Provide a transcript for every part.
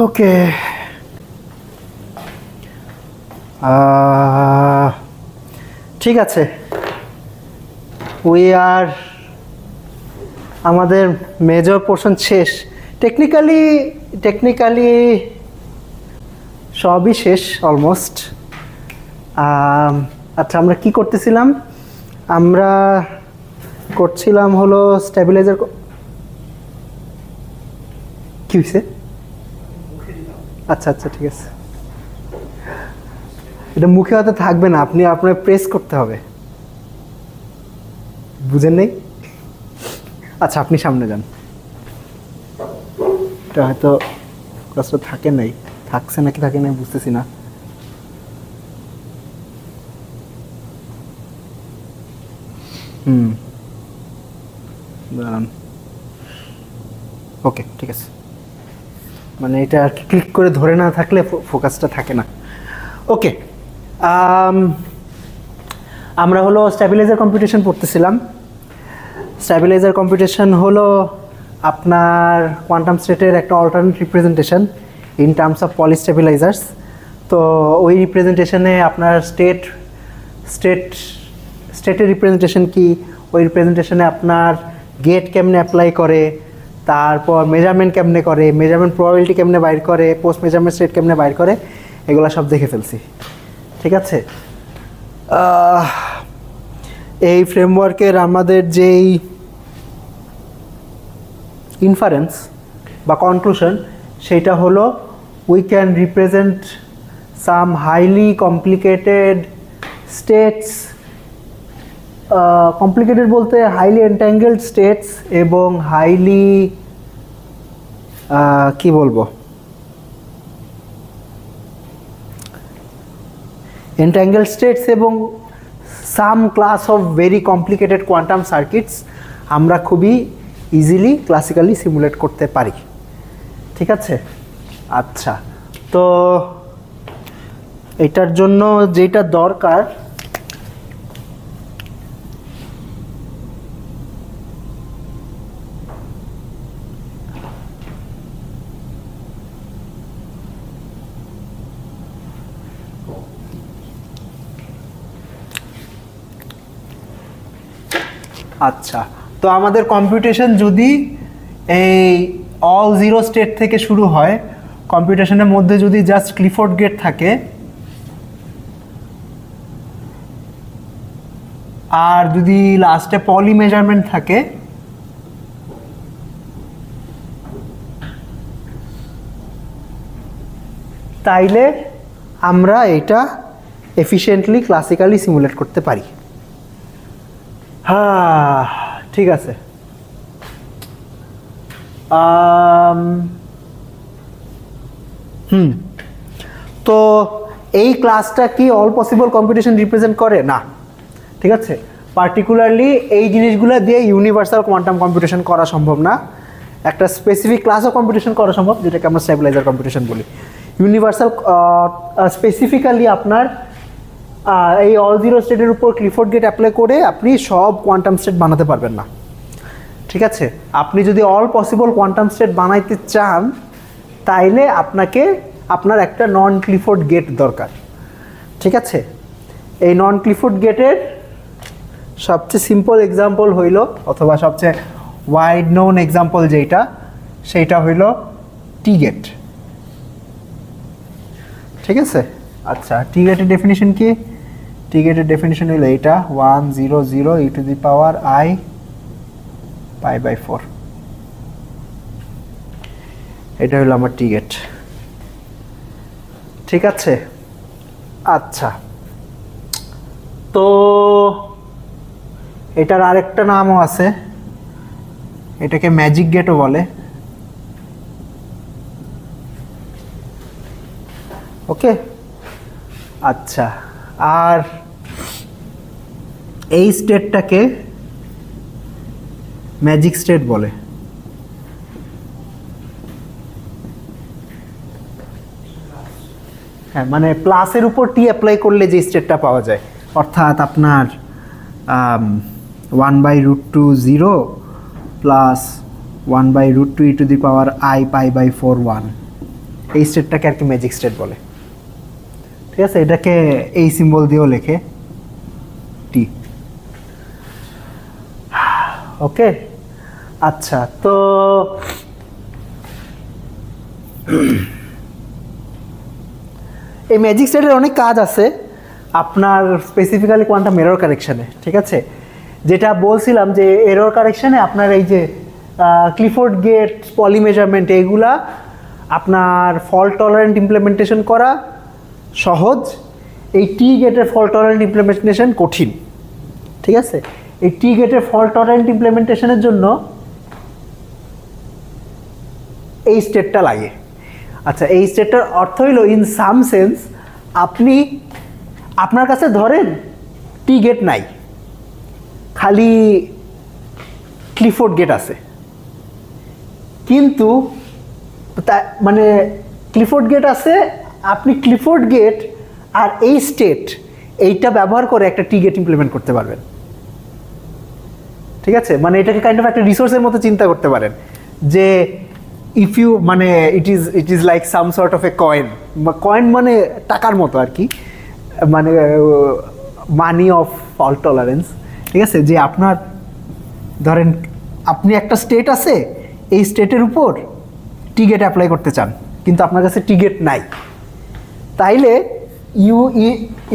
ওকে, ঠিক আছে, আমাদের মেজর পোর্শন শেষ। টেকনিক্যালি সবই শেষ অলমোস্ট। আচ্ছা, আমরা কি করতেছিলাম? আমরা করছিলাম হলো স্টেবিলাইজার। কি হয়েছে? আচ্ছা আচ্ছা, ঠিক আছে। এটা মুখে হয়তো থাকবে না, আপনার প্রেস করতে হবে, বুঝেন নেই? আচ্ছা, আপনি সামনে যান। এটা হয়তো ফোকাসটা থাকে নাই, থাকছে নাকি থাকে নাই বুঝতেছি না। দাঁড়ান। ওকে, ঠিক আছে। মানে এটা আর কি ক্লিক করে ধরে না থাকলে ফোকাসটা থাকে না। ওকে, আমরা হলো স্ট্যাবিলাইজার কম্পিউটেশন পড়তেছিলাম। স্ট্যাবিলাইজার কম্পিউটেশন হলো আপনার কোয়ান্টাম স্টেটের একটা alternate representation in terms of Pauli stabilizers. তো ওই রিপ্রেজেন্টেশনে আপনার স্টেটের রিপ্রেজেন্টেশন কি, ওই রিপ্রেজেন্টেশনে আপনার গেট কেমনে অ্যাপ্লাই করে, তারপর মেজারমেন্ট কেমনে করে, মেজারমেন্ট প্রবাবিলিটি কেমনে বাইর করে, পোস্ট মেজারমেন্ট স্টেট কেমনে বাইর করে, এগুলো সব দেখে ফেলছি। ঠিক আছে, এই ফ্রেমওয়ার্কের আমাদের যেই ইনফারেন্স বা কনক্লুশন, সেইটা হলো we can represent some highly complicated states, complicated বলতে হাইলি এনট্যাঙ্গেলড স্টেটস এবং হাইলি কি বলবো, এনট্যাঙ্গেলড স্টেটস এবং some class of very complicated quantum circuits আমরা খুবই ইজিলি ক্লাসিক্যালি সিমুলেট করতে পারি। ঠিক আছে, আচ্ছা, তো এটার জন্য যেটা দরকার, আচ্ছা, তো আমাদের কম্পিউটেশন যদি এই অল জিরো স্টেট থেকে শুরু হয়, কম্পিউটেশনের মধ্যে যদি জাস্ট ক্লিফোর্ড গেট থাকে আর যদি লাস্টে পলি মেজারমেন্ট থাকে, তাইলে আমরা এটা এফিশিয়েন্টলি ক্লাসিক্যালি সিমুলেট করতে পারি। হ্যাঁ, ঠিক আছে। তো এই ক্লাসটা কি অল পসিবল কম্পিউটেশন রিপ্রেজেন্ট করে? না, ঠিক আছে। পার্টিকুলারলি এই জিনিসগুলো দিয়ে ইউনিভার্সাল কোয়ান্টাম কম্পিউটেশন করা সম্ভব না। একটা স্পেসিফিক ক্লাস অফ কম্পিউটেশন করা সম্ভব, যেটাকে আমরা স্টেবিলাইজার কম্পিউটেশন বলি। ইউনিভার্সাল স্পেসিফিক্যালি আপনার এই অল জিরো স্টেটের উপর ক্লিফোর্ড গেট অ্যাপ্লাই করে আপনি সব কোয়ান্টাম স্টেট বানাতে পারবেন না। ঠিক আছে, আপনি যদি অল পসিবল কোয়ান্টাম স্টেট বানাইতে চান, তাইলে আপনার একটা নন ক্লিফোর্ড গেট দরকার। ঠিক আছে, এই নন ক্লিফোর্ড গেটের সবচেয়ে সিম্পল এক্সাম্পল হইল, অথবা সবচেয়ে ওয়াইড নোন এক্সাম্পল সেইটা হইল টি গেট। ঠিক আছে, আচ্ছা, টি গেটের ডেফিনিশন কি? টি গেটের ডেফিনিশন হইল এইটা, 1 0 0 e to the power I π/4। এটা হলো আমার টি গেট। ঠিক আছে, আচ্ছা, তো এটার আরেকটা নামও আছে, এটাকে ম্যাজিক গেটও বলে। ওকে, আচ্ছা, আর এই স্টেটটাকে ম্যাজিক স্টেট বলে। হ্যাঁ, মানে প্লাসের উপর টি অ্যাপ্লাই করলে যে স্টেটটা পাওয়া যায়, অর্থাৎ আপনার 1/√2 0 plus 1/√2 e to the power I π/4 1, এই স্টেটটাকে আর কি ম্যাজিক স্টেট বলে। ঠিক আছে, এটাকে এই সিম্বল দিয়েও লেখে টি। ওকে, আচ্ছা, তো এই ম্যাজিক স্টেটের অনেক কাজ আছে আপনার স্পেসিফিক্যালি কোয়ান্টাম এরর কারেকশানে। ঠিক আছে, যেটা বলছিলাম যে এরর কারেকশানে আপনার এই যে ক্লিফোর্ড গেট, পলি মেজারমেন্ট, এইগুলা আপনার ফল্ট টলারেন্ট ইমপ্লিমেন্টেশন করা সহজ, এই টি গেটের ফল্ট টলারেন্ট ইমপ্লিমেন্টেশন কঠিন। ঠিক আছে, এই টি গেটের ফল্ট টলারেন্ট ইমপ্লিমেন্টেশনের জন্য এই স্টেটটা লাগে। আচ্ছা, এই স্টেটটার অর্থ হইল ইন সাম সেন্স আপনি আপনার কাছে ধরেন টি গেট নাই, খালি ক্লিফোর্ড গেট আছে, কিন্তু মানে ক্লিফোর্ড গেট আছে, আপনি ক্লিফোর্ড গেট আর এই স্টেট এইটা ব্যবহার করে একটা টি গেট ইমপ্লিমেন্ট করতে পারবেন। ঠিক আছে, মানে এটাকে কাইন্ড অফ একটা রিসোর্সের মতো চিন্তা করতে পারেন যে ইফ ইউ মানে it is like some sort of A coin, coin মানে টাকার মতো আর কি, মানে মানি অফ ফল্ট টলারেন্স। ঠিক আছে, যে আপনার ধরেন আপনি একটা স্টেট আছে, এই স্টেটের উপর টি গেট অ্যাপ্লাই করতে চান, কিন্তু আপনার কাছে টি গেট নাই, তাইলে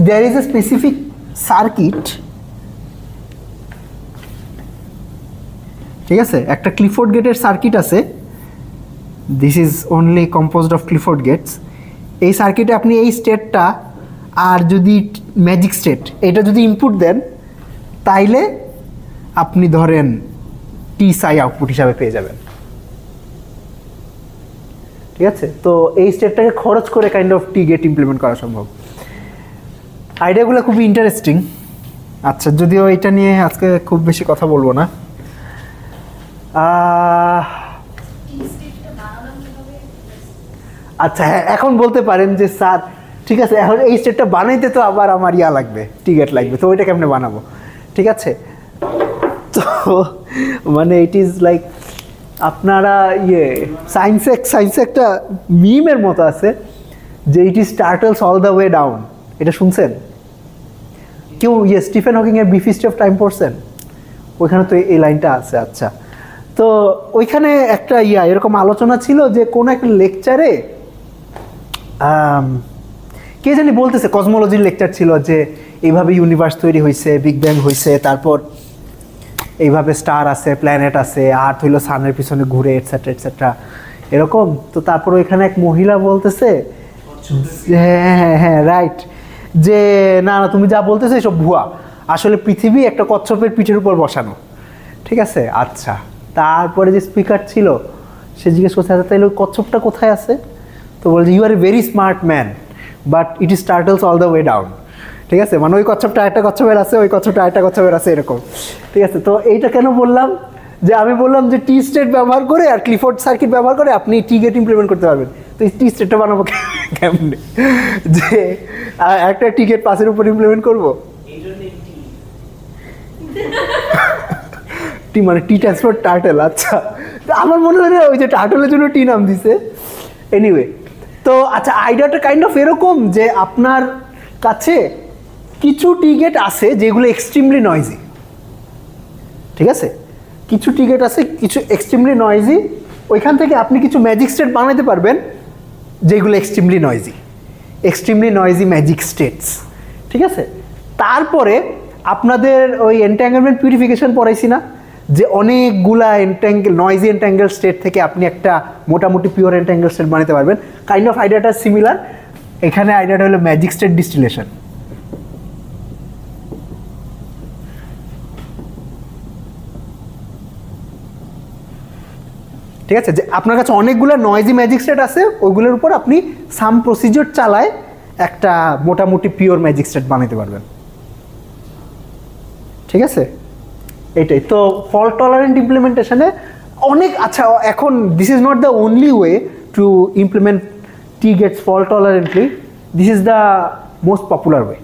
there is a specific circuit. ঠিক আছে, একটা ক্লিফোর্ড গেটের সার্কিট আছে, this is only composed of Clifford gates. এই সার্কিটে আপনি এই স্টেটটা আর যদি ম্যাজিক স্টেট এটা যদি ইনপুট দেন, তাইলে আপনি ধরেন টি সাই আউটপুট হিসাবে পেয়ে যাবেন। ঠিক আছে, তো এই স্টেটটাকে খরচ করে kind of T gate implement করা সম্ভব। আইডিয়াগুলো খুবই ইন্টারেস্টিং। আচ্ছা, যদিও এটা নিয়ে আজকে খুব বেশি কথা বলবো না। আচ্ছা, হ্যাঁ, এখন বলতে পারেন যে স্যার ঠিক আছে, এখন এই স্টেটটা বানাইতে তো আবার আমার ইয়া লাগবে, টি গেট লাগবে, তো ওইটা কেমনে বানাবো? ঠিক আছে, তো মানে ইট ইজ লাইক আপনারা সায়েন্সে একটা মিমের মতো আছে যে ইট is turtles all the way down. এটা শুনছেন কেউ? স্টিফেন হকিং এর ব্রিফ হিস্ট্রি অফ টাইম পড়ছেন? ওইখানে তো এই লাইনটা আছে। আচ্ছা, তো ওইখানে একটা এরকম আলোচনা ছিল যে কোন একটা লেকচারে কে জানি বলতেছে, কসমোলজির লেকচার ছিল, যে এইভাবে ইউনিভার্স তৈরি হয়েছে, বিগ ব্যাং হয়েছে, তারপর এইভাবে স্টার আছে, প্ল্যানেট আছে, আর্থ হইলো সানের পিছনে ঘুরে, এটসেট্রা এটসেট্রা এরকম। তো তারপর ওইখানে এক মহিলা বলতেছে, হ্যাঁ হ্যাঁ রাইট, যে না না তুমি যা বলতেছো এসব ভুয়া, আসলে পৃথিবী একটা কচ্ছপের পিঠের উপর বসানো। ঠিক আছে, আচ্ছা, তারপরে যে স্পিকার ছিল সে জিজ্ঞেস করছে, আচ্ছা তাইলে ওই কচ্ছপটা কোথায় আছে? তো বলছে, you are a very smart man, but it is turtles all the way down. ঠিক আছে, মানে ওই কচ্ছপটা একটা কচ্ছপের আছে, ওই কচ্ছপটা একটা কচ্ছপের আছে, এরকম। ঠিক আছে, তো এইটা কেন বললাম, যে আমি বললাম যে টি স্টেট ব্যবহার করে আর ক্লিফোর্ড সার্কিট ব্যবহার করে আপনি টি গেট ইমপ্লিমেন্ট করতে পারবেন। তো এই টি স্টেটটা বানাবো কেমনে, যে একটা টি গেট পাসের উপর ইমপ্লিমেন্ট করবো? টি মানে টি ট্রান্সফার টার্টল। আচ্ছা, আমার মনে হয় না ওই যে টার্টলের জন্য টি নাম দিছে। এনিওয়ে, তো আচ্ছা, আইডিয়াটা কাইন্ড অফ এরকম যে আপনার কাছে কিছু টি গেট আছে যেগুলো এক্সট্রিমলি নয়েজি। ঠিক আছে, কিছু টি গেট আছে কিছু এক্সট্রিমলি নয়েজি, ওইখান থেকে আপনি কিছু ম্যাজিক স্টেট বানাতে পারবেন যেগুলো এক্সট্রিমলি নয়েজি ম্যাজিক স্টেটস। ঠিক আছে, তারপরে আপনাদের ওই এন্ট্যাঙ্গেলমেন্ট পিউরিফিকেশন পড়াইছি না, যে অনেকগুলা নয়েজি এন্ট্যাঙ্গেল স্টেট থেকে আপনি একটা মোটামুটি পিওর এন্ট্যাঙ্গেল স্টেট বানাতে পারবেন। কাইন্ড অফ আইডিয়াটা সিমিলার। এখানে আইডিয়াটা হলো ম্যাজিক স্টেট ডিস্টিলেশন। ঠিক আছে, যে আপনার কাছে অনেকগুলো নয়েজি ম্যাজিক স্টেট আছে, ওইগুলোর উপর আপনি সাম প্রসিজিওর চালায় একটা মোটামুটি পিওর ম্যাজিক স্টেট বানাতে পারবেন। ঠিক আছে, এটাই তো ফল্ট টলারেন্ট ইমপ্লিমেন্টেশনে অনেক। আচ্ছা, এখন this is not the only way to implement T gates fault tolerantly, this is the most popular way.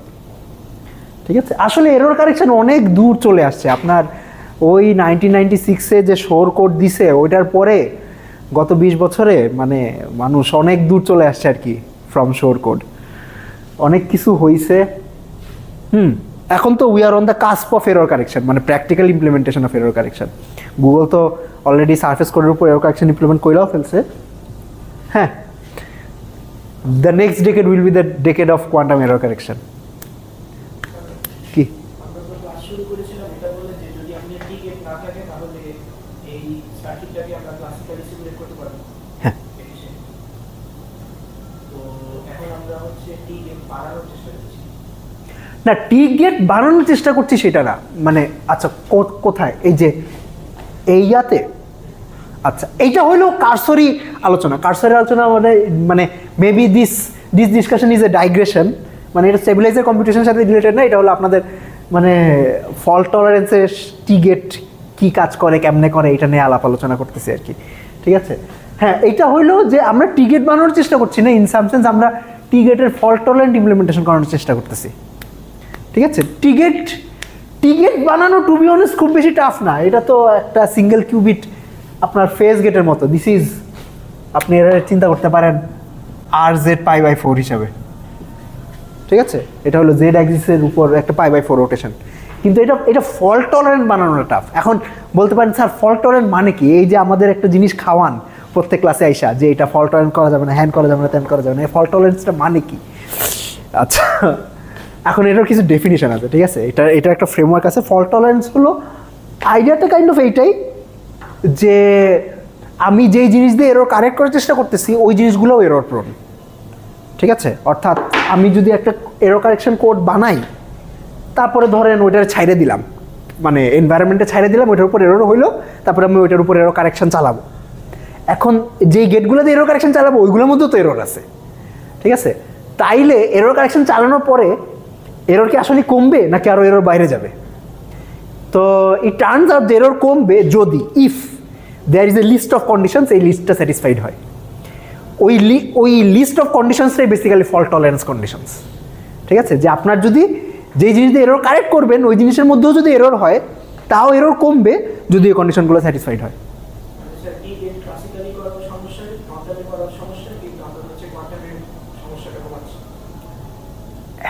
ঠিক আছে, আসলে এরর কারেকশন অনেক দূর চলে আসছে। আপনার ওই 1996-এ যে শোর কোড দিছে, ওইটার পরে গত 20 বছরে মানে মানুষ অনেক দূর চলে আসছে আর কি ফ্রম সোর কোড, অনেক কিছু হয়েছে। এখন তো we are on the cusp of error correction, মানে practical implementation of error correction. Google তো অলরেডি সার্ফেস কোডের উপর এরর কারেকশন ইমপ্লিমেন্ট করেও ফেলছে। হ্যাঁ, the next decade will be the decade of quantum error correction. কি না, টি গেট বানানোর চেষ্টা করছি সেটা না, মানে আচ্ছা কোথায়, এই যে এইয়াতে, আচ্ছা এইটা হলো কারসরি আলোচনা। কারসরি আলোচনা মানে maybe this discussion is a digression, মানে এটা স্টেবিলাইজার কম্পিটিশনের সাথে রিলেটেড না, এটা হলো আপনাদের মানে ফল্ট টলারেন্সের টি গেট কী কাজ করে, কেমনে করে, এটা নিয়ে আলাপ আলোচনা করতেছি আর কি। ঠিক আছে, হ্যাঁ এইটা হইলো যে আমরা টি গেট বানানোর চেষ্টা করছি না, ইন সাম সেন্স আমরা টি গেটের ফল্ট টলারেন্ট ইমপ্লিমেন্টেশন করানোর চেষ্টা করতেছি। ঠিক আছে, টি গেট বানানো টু বি অনেস্ট খুব বেশি টাফ না, এটা তো একটা সিঙ্গেল কিউবিট আপনার ফেজ গেটের মতো। দিস ইজ, আপনি এর চিন্তা করতে পারেন RZ π/4 হিসাবে। ঠিক আছে, এটা হলো জেড অ্যাক্সিসের উপর একটা π/4 রোটেশন, কিন্তু এটা ফল্ট টলারেন্ট বানানোটা টাফ। এখন বলতে পারেন স্যার ফল্ট টলারেন্ট মানে কি? এই যে আমাদের একটা জিনিস খাওয়ান প্রত্যেক ক্লাসে আইসা যে এটা ফল্ট টলারেন্ট করা যাবে না, হ্যান্ড করা যাবে না, ত্যান করা যাবে না, এই ফল্ট টলারেন্সটা মানে কি? আচ্ছা, এখন এটার কিছু ডেফিনিশন আছে। ঠিক আছে, এটা একটা ফ্রেমওয়ার্ক আছে। ফল্ট টলারেন্স হলো আইডিয়াটা কাইন্ড অফ এইটাই যে আমি যেই জিনিস দিয়ে এরর কারেক্ট করার চেষ্টা করতেছি ওই জিনিসগুলোও এরর প্রোন। ঠিক আছে, অর্থাৎ আমি যদি একটা এরর কারেকশন কোড বানাই, তারপরে ধরেন ওইটার ছাইড়ে দিলাম, মানে এনভায়রনমেন্টে ছাইড়ে দিলাম, ওইটার উপর এরর হইলো, তারপরে আমি ওইটার উপর এরর কারেকশন চালাবো। এখন যেই গেটগুলোতে এরর কারেকশন চালাবো ওইগুলোর মধ্যেও তো এরর আছে। ঠিক আছে, তাইলে এরর কারেকশন চালানোর পরে এরর কি আসলে কমবে নাকি আরও এরর বাইরে যাবে? তো ইট টার্নস আউট এরর কমবে যদি if there is a list of conditions, এই লিস্টটা স্যাটিসফাইড হয়। ওই লিস্ট অফ কন্ডিশনসটাই বেসিক্যালি ফল্ট টলারেন্স কন্ডিশনস। ঠিক আছে, যে আপনার যদি যেই জিনিস দিয়ে এরর কারেক্ট করবেন ওই জিনিসের মধ্যেও যদি এরর হয়, তাও এরর কমবে যদি এই কন্ডিশনগুলো স্যাটিসফাইড হয়।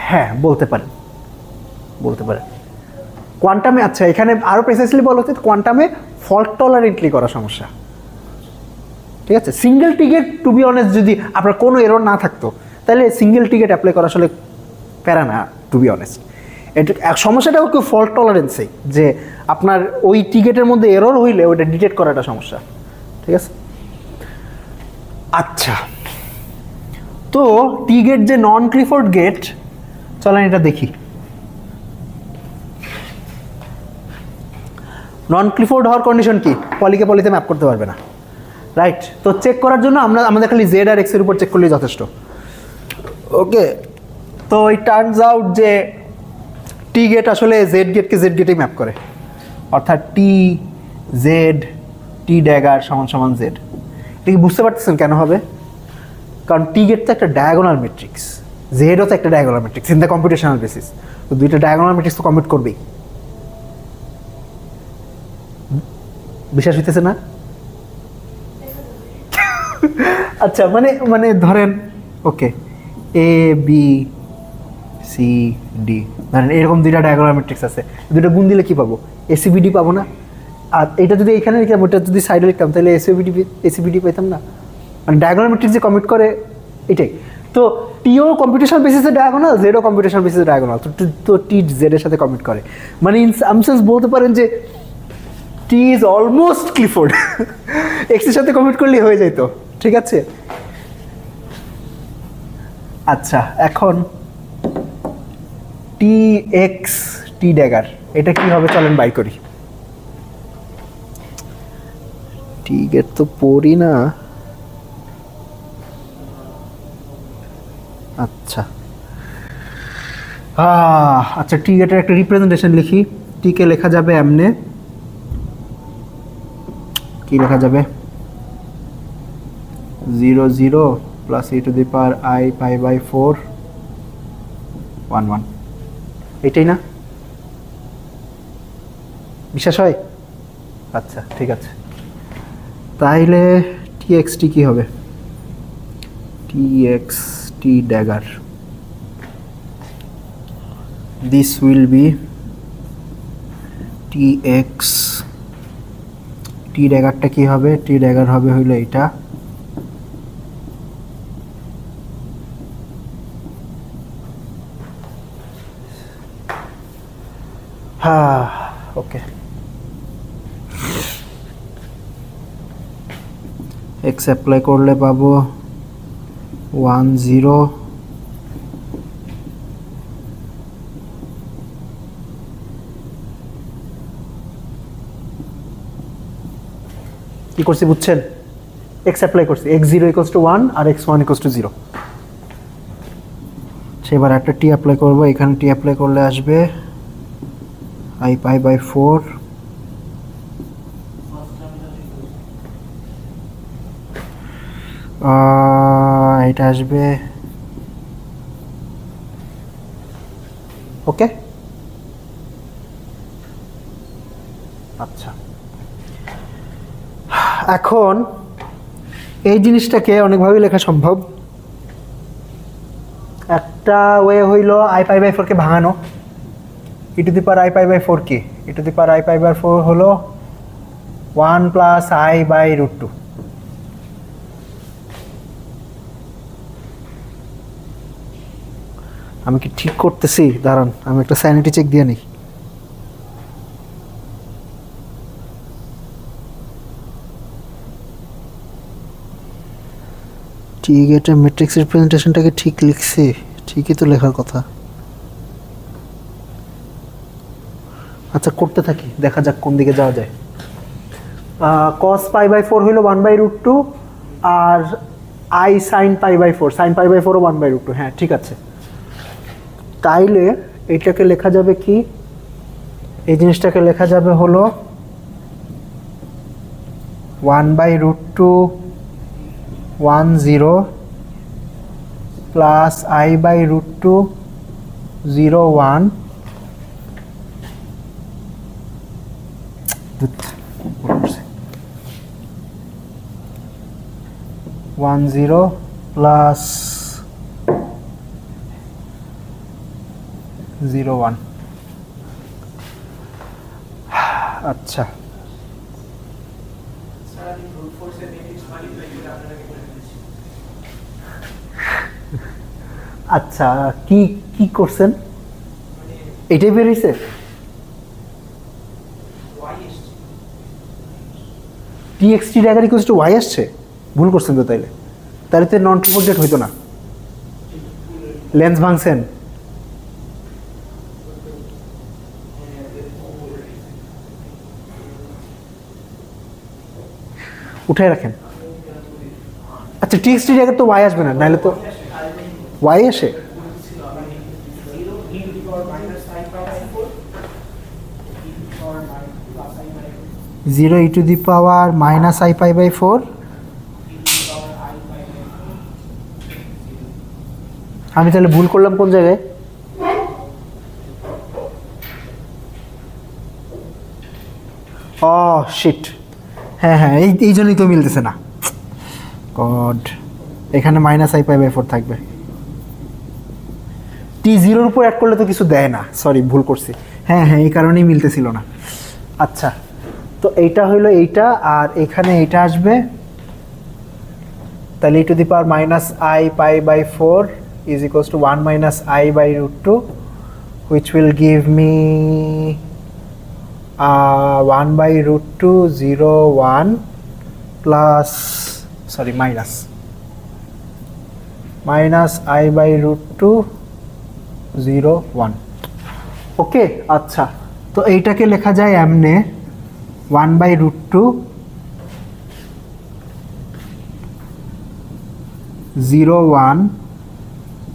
হ্যাঁ, বলতে পারেন। কোয়ান্টামে, আচ্ছা এখানে আরও প্রিসাইসলি বলা উচিত, কোয়ান্টামে ফল্ট টলারেন্টলি করা সমস্যা। ঠিক আছে, single ticket to be honest যদি আপনার কোনো এরর না থাকতো তাহলে সিঙ্গেল টিকেট অ্যাপ্লাই করা আসলে প্যারা না, টু বি অনেস্ট। এটা সমস্যাটা হচ্ছে ফল্ট টলারেন্সেই, যে আপনার ওই টিকেটের মধ্যে এরর হইলে ওইটা ডিটেক্ট করাটা সমস্যা। ঠিক আছে, আচ্ছা তো টি গেট যে নন ক্লিফোর্ড গেট, চলেন এটা দেখি। নন ক্লিফোর্ড হওয়ার কন্ডিশন কি? পলিকে পলিতে ম্যাপ করতে পারবে না, রাইট? তো চেক করার জন্য আমাদের খালি জেড আর এক্সের উপর চেক করলেই যথেষ্ট। ওকে, তো ইট টার্নস আউট যে টি গেট আসলে জেড গেটকে জেড গেটেই ম্যাপ করে, অর্থাৎ টি জেড টি ড্যাগার সমান সমান জেড। এটা কি বুঝতে পারতেছেন কেন হবে? কারণ টি গেট তো একটা ডায়াগোনাল ম্যাট্রিক্স, জেডও তো একটা diagonal matrix in the computational basis. তো দুইটা ডায়াগোনাল ম্যাট্রিক্স তো কম্পিউট করবেই। বিশ্বাস হইতেছে না? আচ্ছা, মানে ধরেন ওকে এ বি সি ডি, ধরেন এরকম দুইটা ডায়াগোনাল ম্যাট্রিক্স আছে, দুটো গুণ দিলে কি পাবো? এসিবিডি পাবো না? আর এটা যদি এখানে লিখতাম, ওটা যদি সাইডে লিখতাম, তাহলে এসিবিডি পেতাম না? মানে ডায়াগোনাল ম্যাট্রিক্স যে কমিট করে এটাই। তো টিও কম্পিউটেশনাল বেসিসে ডায়াগোনাল, জেডও কম্পিউটেশনাল বেসিসে ডায়াগোনাল, তো টি জেডের সাথে কমিট করে। মানে ইন সাম সেন্স বলতে পারেন যে টি ইজ অলমোস্ট ক্লিফোর্ড, এক্সের সাথে কমিট করলেই হয়ে যেত। ঠিক আছে, আচ্ছা এখন টি এক্স টি ড্যাগার, এটা কি হবে চলেন বাই করি। টি গেট তো পড়ি না, আচ্ছা আচ্ছা টি গেটের একটা রিপ্রেজেন্টেশন লিখি। টিকে লেখা যাবে এমনে, কি লেখা যাবে? 0 0 plus e to the power i π/4 1 1, এটাই না? বিশ্বাস হয়? আচ্ছা ঠিক আছে, তাইলে txt কি হবে txt dagger this will be tx t daggerটা কি হবে t dagger হবে হইলো এটা হ্যাঁ ওকে x অ্যাপ্লাই করলে পাবো 1 0 কি করছি বুঝছেন x অ্যাপ্লাই করছি x0 = 1 আর x1 = 0 সেবার একটা t অ্যাপ্লাই করব এখানে t অ্যাপ্লাই করলে আসবে I pi by 4 এটা আসবে ওকে আচ্ছা এখন এই জিনিসটাকে অনেকভাবে লেখা সম্ভব একটা ওয়ে হইল I pi by 4 কে ভাঙানো e to the power I pi by 4 কি e to the power I pi by 4 হলো 1 plus I by root 2 আমি কি ঠিক করতেছি দাঁড়ান আমি একটা স্যানিটি চেক দিয়ে নিই ঠিক এটা ম্যাট্রিক্স রিপ্রেজেন্টেশনটাকে ঠিক লিখছি ঠিকই তো লেখার কথা আচ্ছা করতে থাকি দেখা যাক কোন দিকে যাওয়া যায় cos pi by 4 হলো 1 by root 2 R I sin pi by 4 sin pi by 4 O 1 by root 2 হ্যাঁ ঠিক আছে তাইলে এইটাকে লেখা যাবে কি এই জিনিসটাকে লেখা যাবে হলো 1 by root 2 1 0 plus I by root 2 0 1 1 0 plus 0 1 আচ্ছা আচ্ছা কি কি করছেন এটাই বের হইছে txt dagger equals to y আসছে ভুল করছেন তো তাইলে তাহলে তো নন ট্রিপল হইতো না লেন্স ভাঙছেন উঠায় রাখেন আচ্ছা txt dagger তো y আসবে না নাহলে তো y আসে zero e to the power minus I pi by 4 আমি তাহলে ভুল করলাম কোন জায়গায় ও শিট হ্যাঁ হ্যাঁ এই জন্যই তো মিলতেছে না গড এখানে মাইনাস I pi by 4 থাকবে t 0 এর উপর অ্যাড করলে তো কিছু দেয় না সরি ভুল করছি হ্যাঁ হ্যাঁ এই কারণেই মিলতেছিল না আচ্ছা তো এইটা হলো এইটা আর এখানে এইটা আসবে তাহলে e to the power minus I pi by 4 is equals to 1 minus I by root 2 which will give me 1 by root 2 0 1 plus sorry minus I by root 2 0 1 ওকে আচ্ছা তো এইটাকে লেখা যায় এমনে 1 by root 2 0 1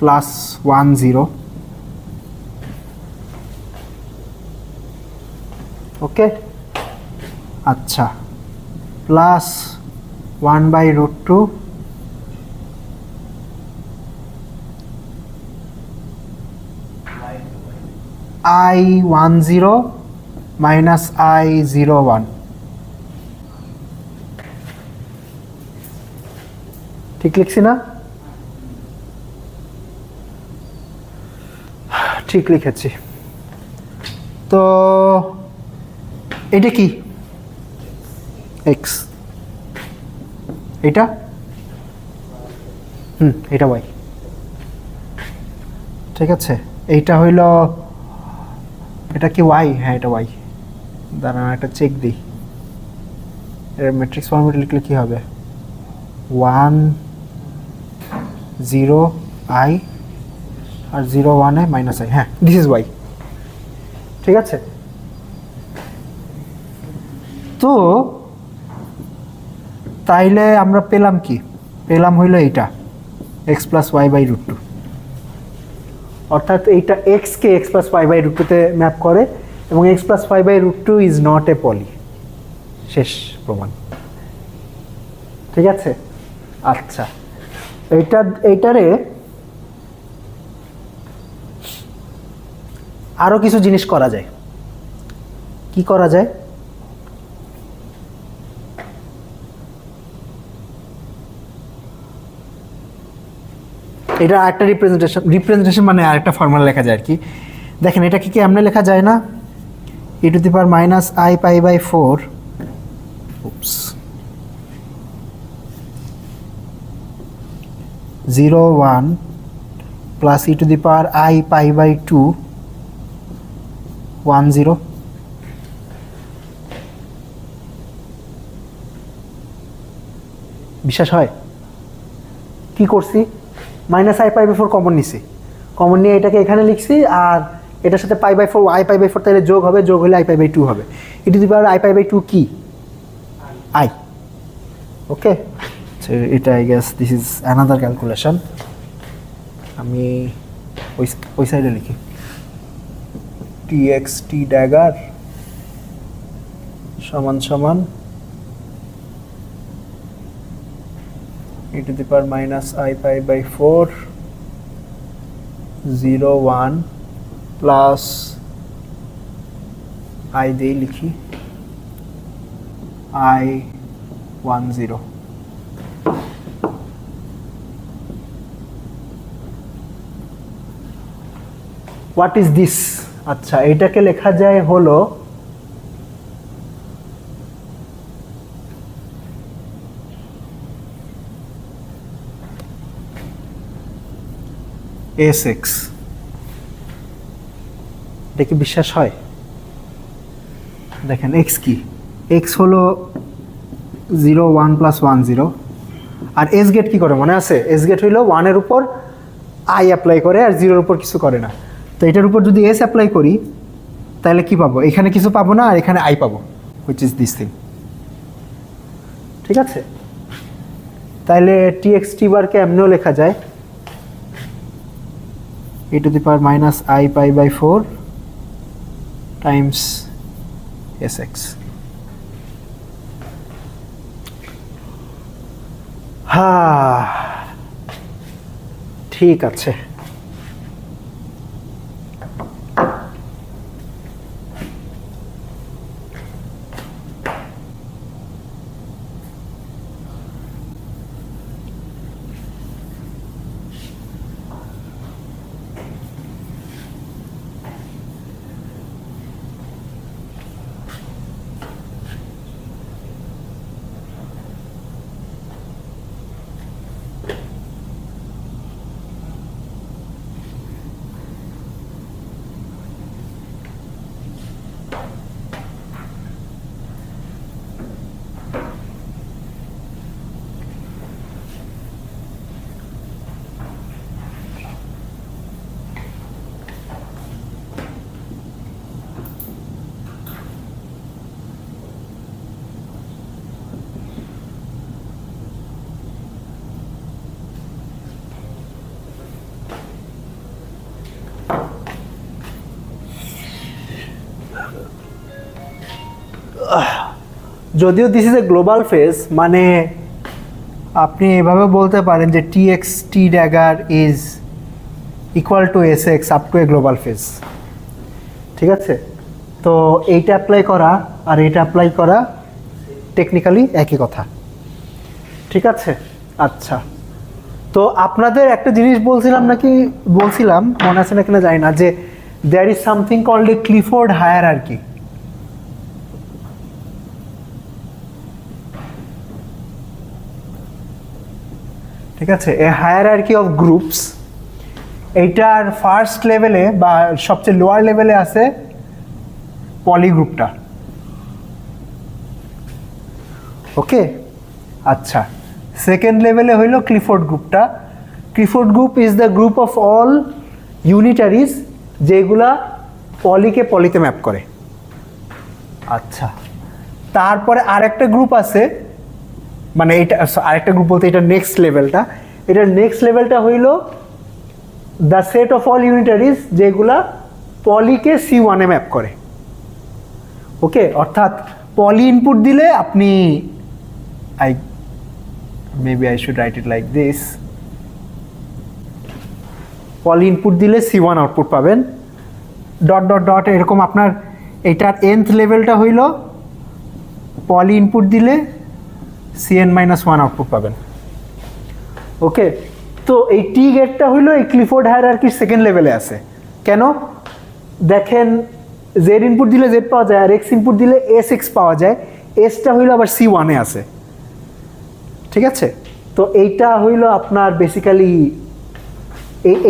plus 1 0 ওকে আচ্ছা plus 1 by root 2 I 1 0 minus I 0 1 ঠিক লিখছি না? ঠিক লিখেছি। তো এটা কি? এক্স, এটা এটা ওয়াই। ঠিক আছে, এইটা হইল, এটা কি ওয়াই? হ্যাঁ এটা ওয়াই। দাঁড়ান একটা চেক দিই, এর ম্যাট্রিক্স ফর্মেটে লিখলে কি হবে? 1 0 i আর 0 1 এ মাইনাস i। হ্যাঁ, দিস ইজ ওয়াই। ঠিক আছে, তো তাইলে আমরা পেলাম কি? পেলাম হইল এইটা x plus Y by root two, অর্থাৎ এইটা x কে x plus Y by root টুতে ম্যাপ করে এবং x plus Y by root two is not a Pauli. শেষ প্রমাণ। ঠিক আছে, আচ্ছা এইটারে আরো কিছু জিনিস করা যায়। কি করা যায়? এটা একটা রিপ্রেজেন্টেশন মানে আরেকটা ফর্মুলা লেখা যায় আর কি। দেখেন এটা কি এমনি লেখা যায় না? e to the power minus i pi by 4 0 1 plus e to the power i pi by 2 1 0। বিশ্বাস হয়? কি করছি? Minus i pi by 4 common নিছি, কমন নিয়ে এটাকে এখানে লিখছি, আর এটার সাথে pi by 4 i pi by 4 তাহলে যোগ হবে, যোগ হলে আই পাই বাই 2 হবে। E to the power i pi by 2 কি? আই। ওকে, সো এটা I guess this is another calculation. আমি ওই সাইডে লিখি tx t ড্যাগার সমান সমান e to the power minus I pi by 4 0 1 plus I দিয়ে লিখি I 1 0। What is this? আচ্ছা, এটাকে লেখা যায় হলো sx। এটা কি বিশ্বাস হয়? দেখেন x কি? x হলো 0 1 প্লাস 1 0, আর s গেট কি করে মনে আছে? s গেট হইলো 1 এর উপর i অ্যাপ্লাই করে আর 0 এর উপর কিছু করে না। তো এটার উপর যদি s অ্যাপ্লাই করি তাহলে কি পাবো? এখানে কিছু পাবো না, আর এখানে i পাবো, which is this thing। ঠিক আছে, তাহলে tx t বার কে এমনিও লেখা যায় e to the power minus I pi by 4 times sx। হ্যাঁ, ঠিক আছে। যদিও this is a global phase, মানে আপনি এভাবে বলতে পারেন যে tx t dagger is equal to sx up to A global phase. ঠিক আছে, তো এইটা অ্যাপ্লাই করা আর এইটা অ্যাপ্লাই করা টেকনিক্যালি একই কথা। ঠিক আছে, আচ্ছা তো আপনাদের একটা জিনিস বলছিলাম মনে আছে না কিনা জানি না, যে there is something called a Clifford hierarchy. ঠিক আছে, এ হায়ারার্কি অফ গ্রুপস। এইটার ফার্স্ট লেভেলে বা সবচেয়ে লোয়ার লেভেলে আছে পলি গ্রুপটা। ওকে, আচ্ছা, সেকেন্ড লেভেলে হইল ক্লিফোর্ড গ্রুপটা। Clifford group is the group of all unitaries যেগুলা পলিকে পলিতে ম্যাপ করে। আচ্ছা, তারপরে আরেকটা গ্রুপ আছে, মানে এটা আরেকটা গ্রুপ বলতে এটা নেক্সট লেভেলটা। এটার নেক্সট লেভেলটা হইল the set of all unitaries যেগুলা পলিকে C1-এ ম্যাপ করে। ওকে, অর্থাৎ পলি ইনপুট দিলে আপনি maybe I should write it like this, Pauli input দিলে C1 আউটপুট পাবেন, ডট ডট ডট এরকম। আপনার এটার nth লেভেলটা হইল পলি ইনপুট দিলে Cn-1 আউটপুট পাবেন। ওকে, তো এই টি গেটটা হইলো এই ক্লিফোর্ড হায়ারার্কির সেকেন্ড লেভেলে আছে। কেন দেখেন, জেড ইনপুট দিলে জেড পাওয়া যায়, আর এক্স ইনপুট দিলে এক্স পাওয়া যায়। এসটা হইলো আবার C1-এ আছে। ঠিক আছে, তো এইটা হইল আপনার বেসিক্যালি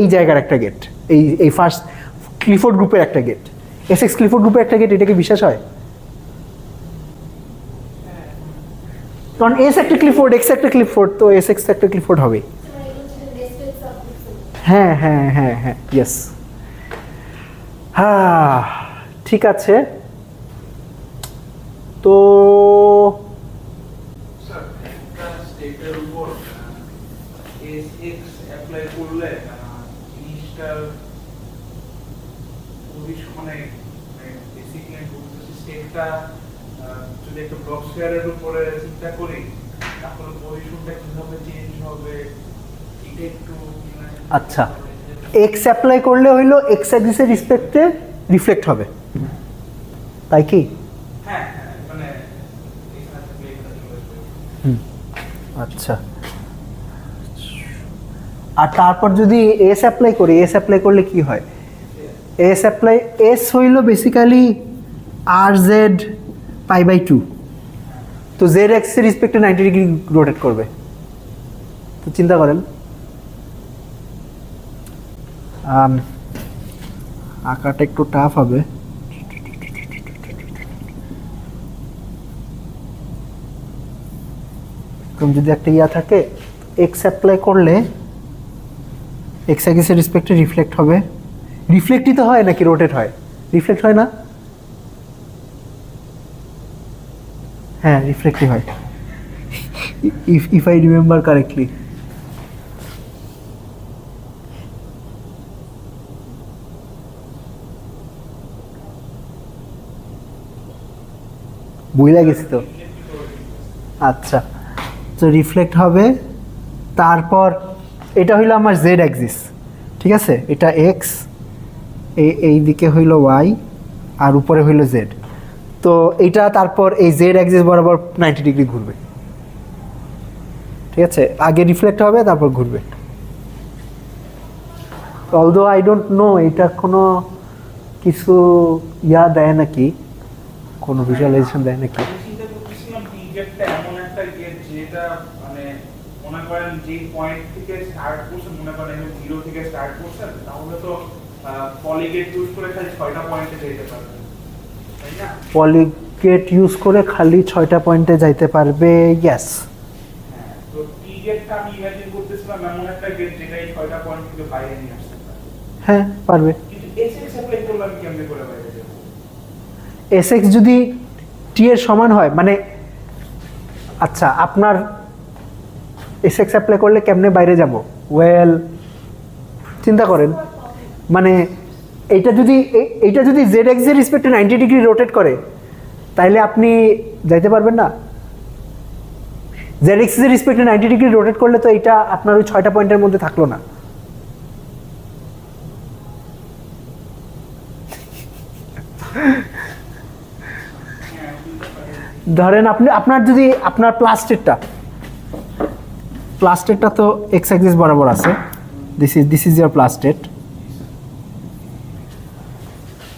এই জায়গার একটা গেট, এই ফার্স্ট ক্লিফোর্ড গ্রুপের একটা গেট। এক্স ক্লিফোর্ড গ্রুপের একটা গেট, এটাকে বিশ্বাস হয়? কারণ এস একটা ক্লিফোর্ড, এক্স একটা ক্লিফোর্ড, তো এস এক্স একটা ক্লিফোর্ড হবে। হ্যাঁ হ্যাঁ হ্যাঁ হ্যাঁ, ইয়েস। হ্যাঁ, ঠিক আছে। তো আচ্ছা, এক্স অ্যাপ্লাই করলে হইলো এক্স অ্যাক্সিসের রিসপেক্টে রিফ্লেক্ট হবে, তাই কি? আচ্ছা, আর তারপর যদি এস অ্যাপ্লাই করি, এস অ্যাপ্লাই করলে কি হয়? এস হইল বেসিক্যালি RZ π/2, তো জেড এক্সের রিসপেক্টে 90 ডিগ্রি রোটেট করবে। তো চিন্তা করেন, আঁকাটা একটু টাফ হবে। এরকম যদি একটা ইয়া থাকে, এক্স অ্যাপ্লাই করলে এক্স অ্যাক্সিসের রিসপেক্টে রিফ্লেক্ট হবে। রিফ্লেক্টই তো হয় নাকি রোটেট হয়? রিফ্লেক্ট হয় না? হ্যাঁ, রিফ্লেক্টই হয়, ইফ আই রিমেম্বার কারেক্টলি। বুঝে গেছি তো। আচ্ছা, তো রিফ্লেক্ট হবে। তারপর এটা হইলো আমার জেড অ্যাক্সিস, ঠিক আছে? এটা এক্স, এই দিকে হইলো ওয়াই, আর উপরে হইলো জেড। তো এইটা তারপর এই জেড অ্যাক্সিস বরাবর 90 ডিগ্রি ঘুরবে। ঠিক আছে, আগে রিফ্লেক্ট হবে তারপর ঘুরবে। অলদো আই ডোন্ট নো এটা কোনো কিছু ইয়া দেয় নাকি, কোনো ভিজুয়ালাইজেশন দেয় নাকি। পলিগেট ইউজ করে খালি 6টা পয়েন্টে যাইতে পারবে, ইয়েস। হ্যাঁ, পারবে। এসএক্স যদি টি এর সমান হয়, মানে আচ্ছা, আপনার এসএক্স অ্যাপ্লাই করলে কেমনে বাইরে যাব? ওয়েল, চিন্তা করেন, মানে এইটা যদি জেড এক্স এর রেসপেক্টে 90 ডিগ্রি রোটেট করে, তাইলে আপনি যাইতে পারবেন না। জেড এক্স এর রেসপেক্টে 90 ডিগ্রি রোটেট করলে তো এটা আপনার ওই 6টা পয়েন্টের মধ্যে থাকলো না। ধরেন আপনার যদি আপনার প্লাস্টিকটা প্লাস স্টেটটা তো এক্স অ্যাক্সিস বরাবর আছে, this is year plus state.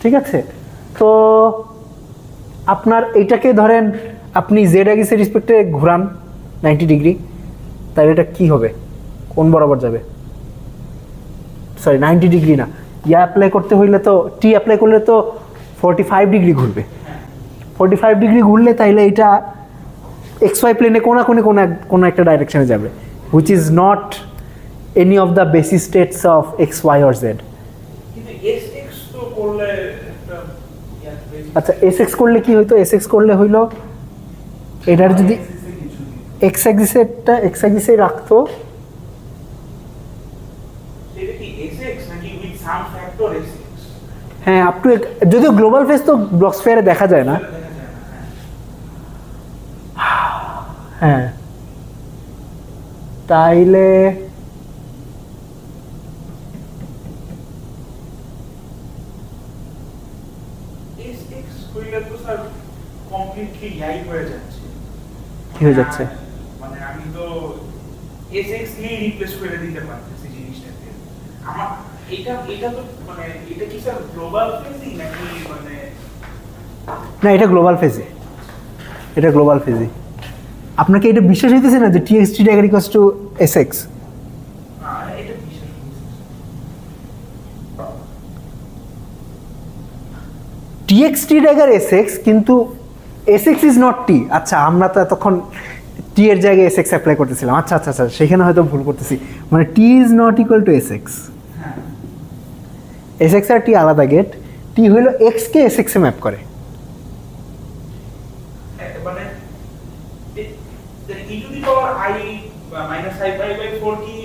ঠিক আছে, তো আপনার এইটাকে ধরেন আপনি জেড অ্যাক্সিসের রেসপেক্টে ঘোরান 90 ডিগ্রি, তাহলে এটা কি হবে, কোন বরাবর যাবে? সরি 90 ডিগ্রি না, ইয়া অ্যাপ্লাই করতে হইলে তো টি অ্যাপ্লাই করলে তো 45 ডিগ্রি ঘুরবে। 45 ডিগ্রি ঘুরলে তাইলে এটা এক্স ওয়াই প্লেনে কোনো একটা ডাইরেকশনে যাবে, which is not any of the basis states of X Y or Z. আচ্ছা এস এক্স করলে কি হইতো? এস এক্স করলে হইলো এটার যদি এক্স অ্যাক্সিসে রাখতো, হ্যাঁ আপ টু, যদিও গ্লোবাল ফেস তো ব্লক স্ফিয়ারে দেখা যায় না। হ্যাঁ তাইলে কি হয়ে যাচ্ছে? মানে আমি তো এসএক্স নিয়ে রিপ্লেস করে দিতে পারতেছি জিনিসটাকে। আমার এটা তো মানে এটা কি স্যার গ্লোবাল ফেজই নাকি মানে? না এটা গ্লোবাল ফেজে, এটা গ্লোবাল ফেজে। আপনাকে এটা বিশ্বাস হইতেছে না যে TXT dagger equals to Essex? এটা বিশ্বাস টিএক্সটি ড্যাগার এসএক্স, কিন্তু এসএক্স ইজ নট টি। আচ্ছা আমরা তো এতক্ষণ টি এর জায়গায় এসএক্স অ্যাপ্লাই করতেছিলাম, আচ্ছা আচ্ছা আচ্ছা সেখানে হয়তো ভুল করতেছি, মানে T is not equal to SX. SX আর টি আলাদা গেট, টি হইল এক্স কে এসএক্স এ ম্যাপ করে। মানে e to the power i minus i by 4 কি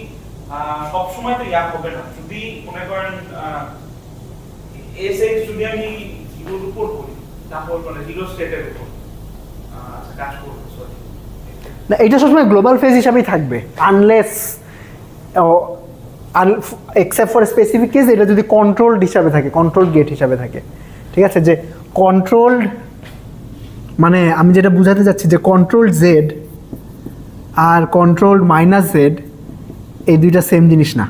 সব সময় তো ইয়া হবে না, যদি মনে করেন এসএক্স যদি আমি জিরোর উপর করি তারপর মানে জিরো স্টেটের উপর আচ্ছা কাজ করব, সরি না এটা সবসময় গ্লোবাল ফেজ হিসাবেই থাকবে, unless except for specific case এটা যদি কন্ট্রোলড হিসাবে থাকে, কন্ট্রোলড গেট হিসাবে থাকে। ঠিক আছে, যে কন্ট্রোলড মানে আমি যেটা বোঝাতে যাচ্ছি যে কন্ট্রোলড জেড আর কন্ট্রোলড মাইনাস জেড এই দুইটা সেম জিনিস না।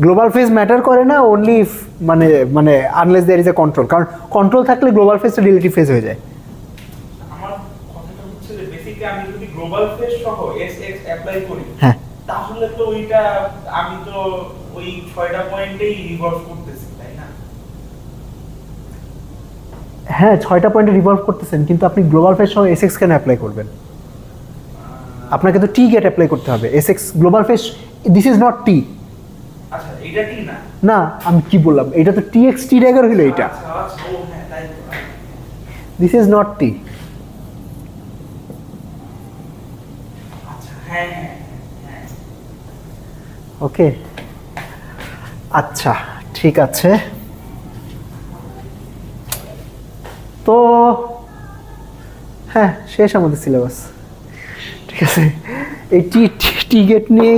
গ্লোবাল ফেজ ম্যাটার করে না অনলি মানে মানে unless there is a control, কারণ কন্ট্রোল থাকলে গ্লোবাল ফেজটা রিলেটিভ ফেজ হয়ে যায়। আমার কথাটা হচ্ছে যে বেসিক্যালি আমি যদি গ্লোবাল ফেজ সহ এসএক্স অ্যাপ্লাই করি, হ্যাঁ তাহলে তো ওইটা আমি তো ওই 6টা পয়েন্টেই রিভলভ করতেছি, তাই না? হ্যাঁ 6টা পয়েন্টে রিভলভ করতেছেন, কিন্তু আপনি গ্লোবাল ফেজ সহ এসএক্স কেন অ্যাপ্লাই করবেন? আপনাকে তো টি গেট অ্যাপ্লাই করতে হবে। SX global phase, this is not T. আচ্ছা এটা কি না? না আমি কি বললাম, এটা তো টিএক্সটি ড্যাগার হলো এটা, আচ্ছা আচ্ছা ও হ্যাঁ তাই তো। This is not T. আচ্ছা হ্যাঁ হ্যাঁ হ্যাঁ ওকে আচ্ছা ঠিক আছে, তো হ্যাঁ শেষ আমাদের সিলেবাস। ঠিক আছে, এই টি গেট নিয়ে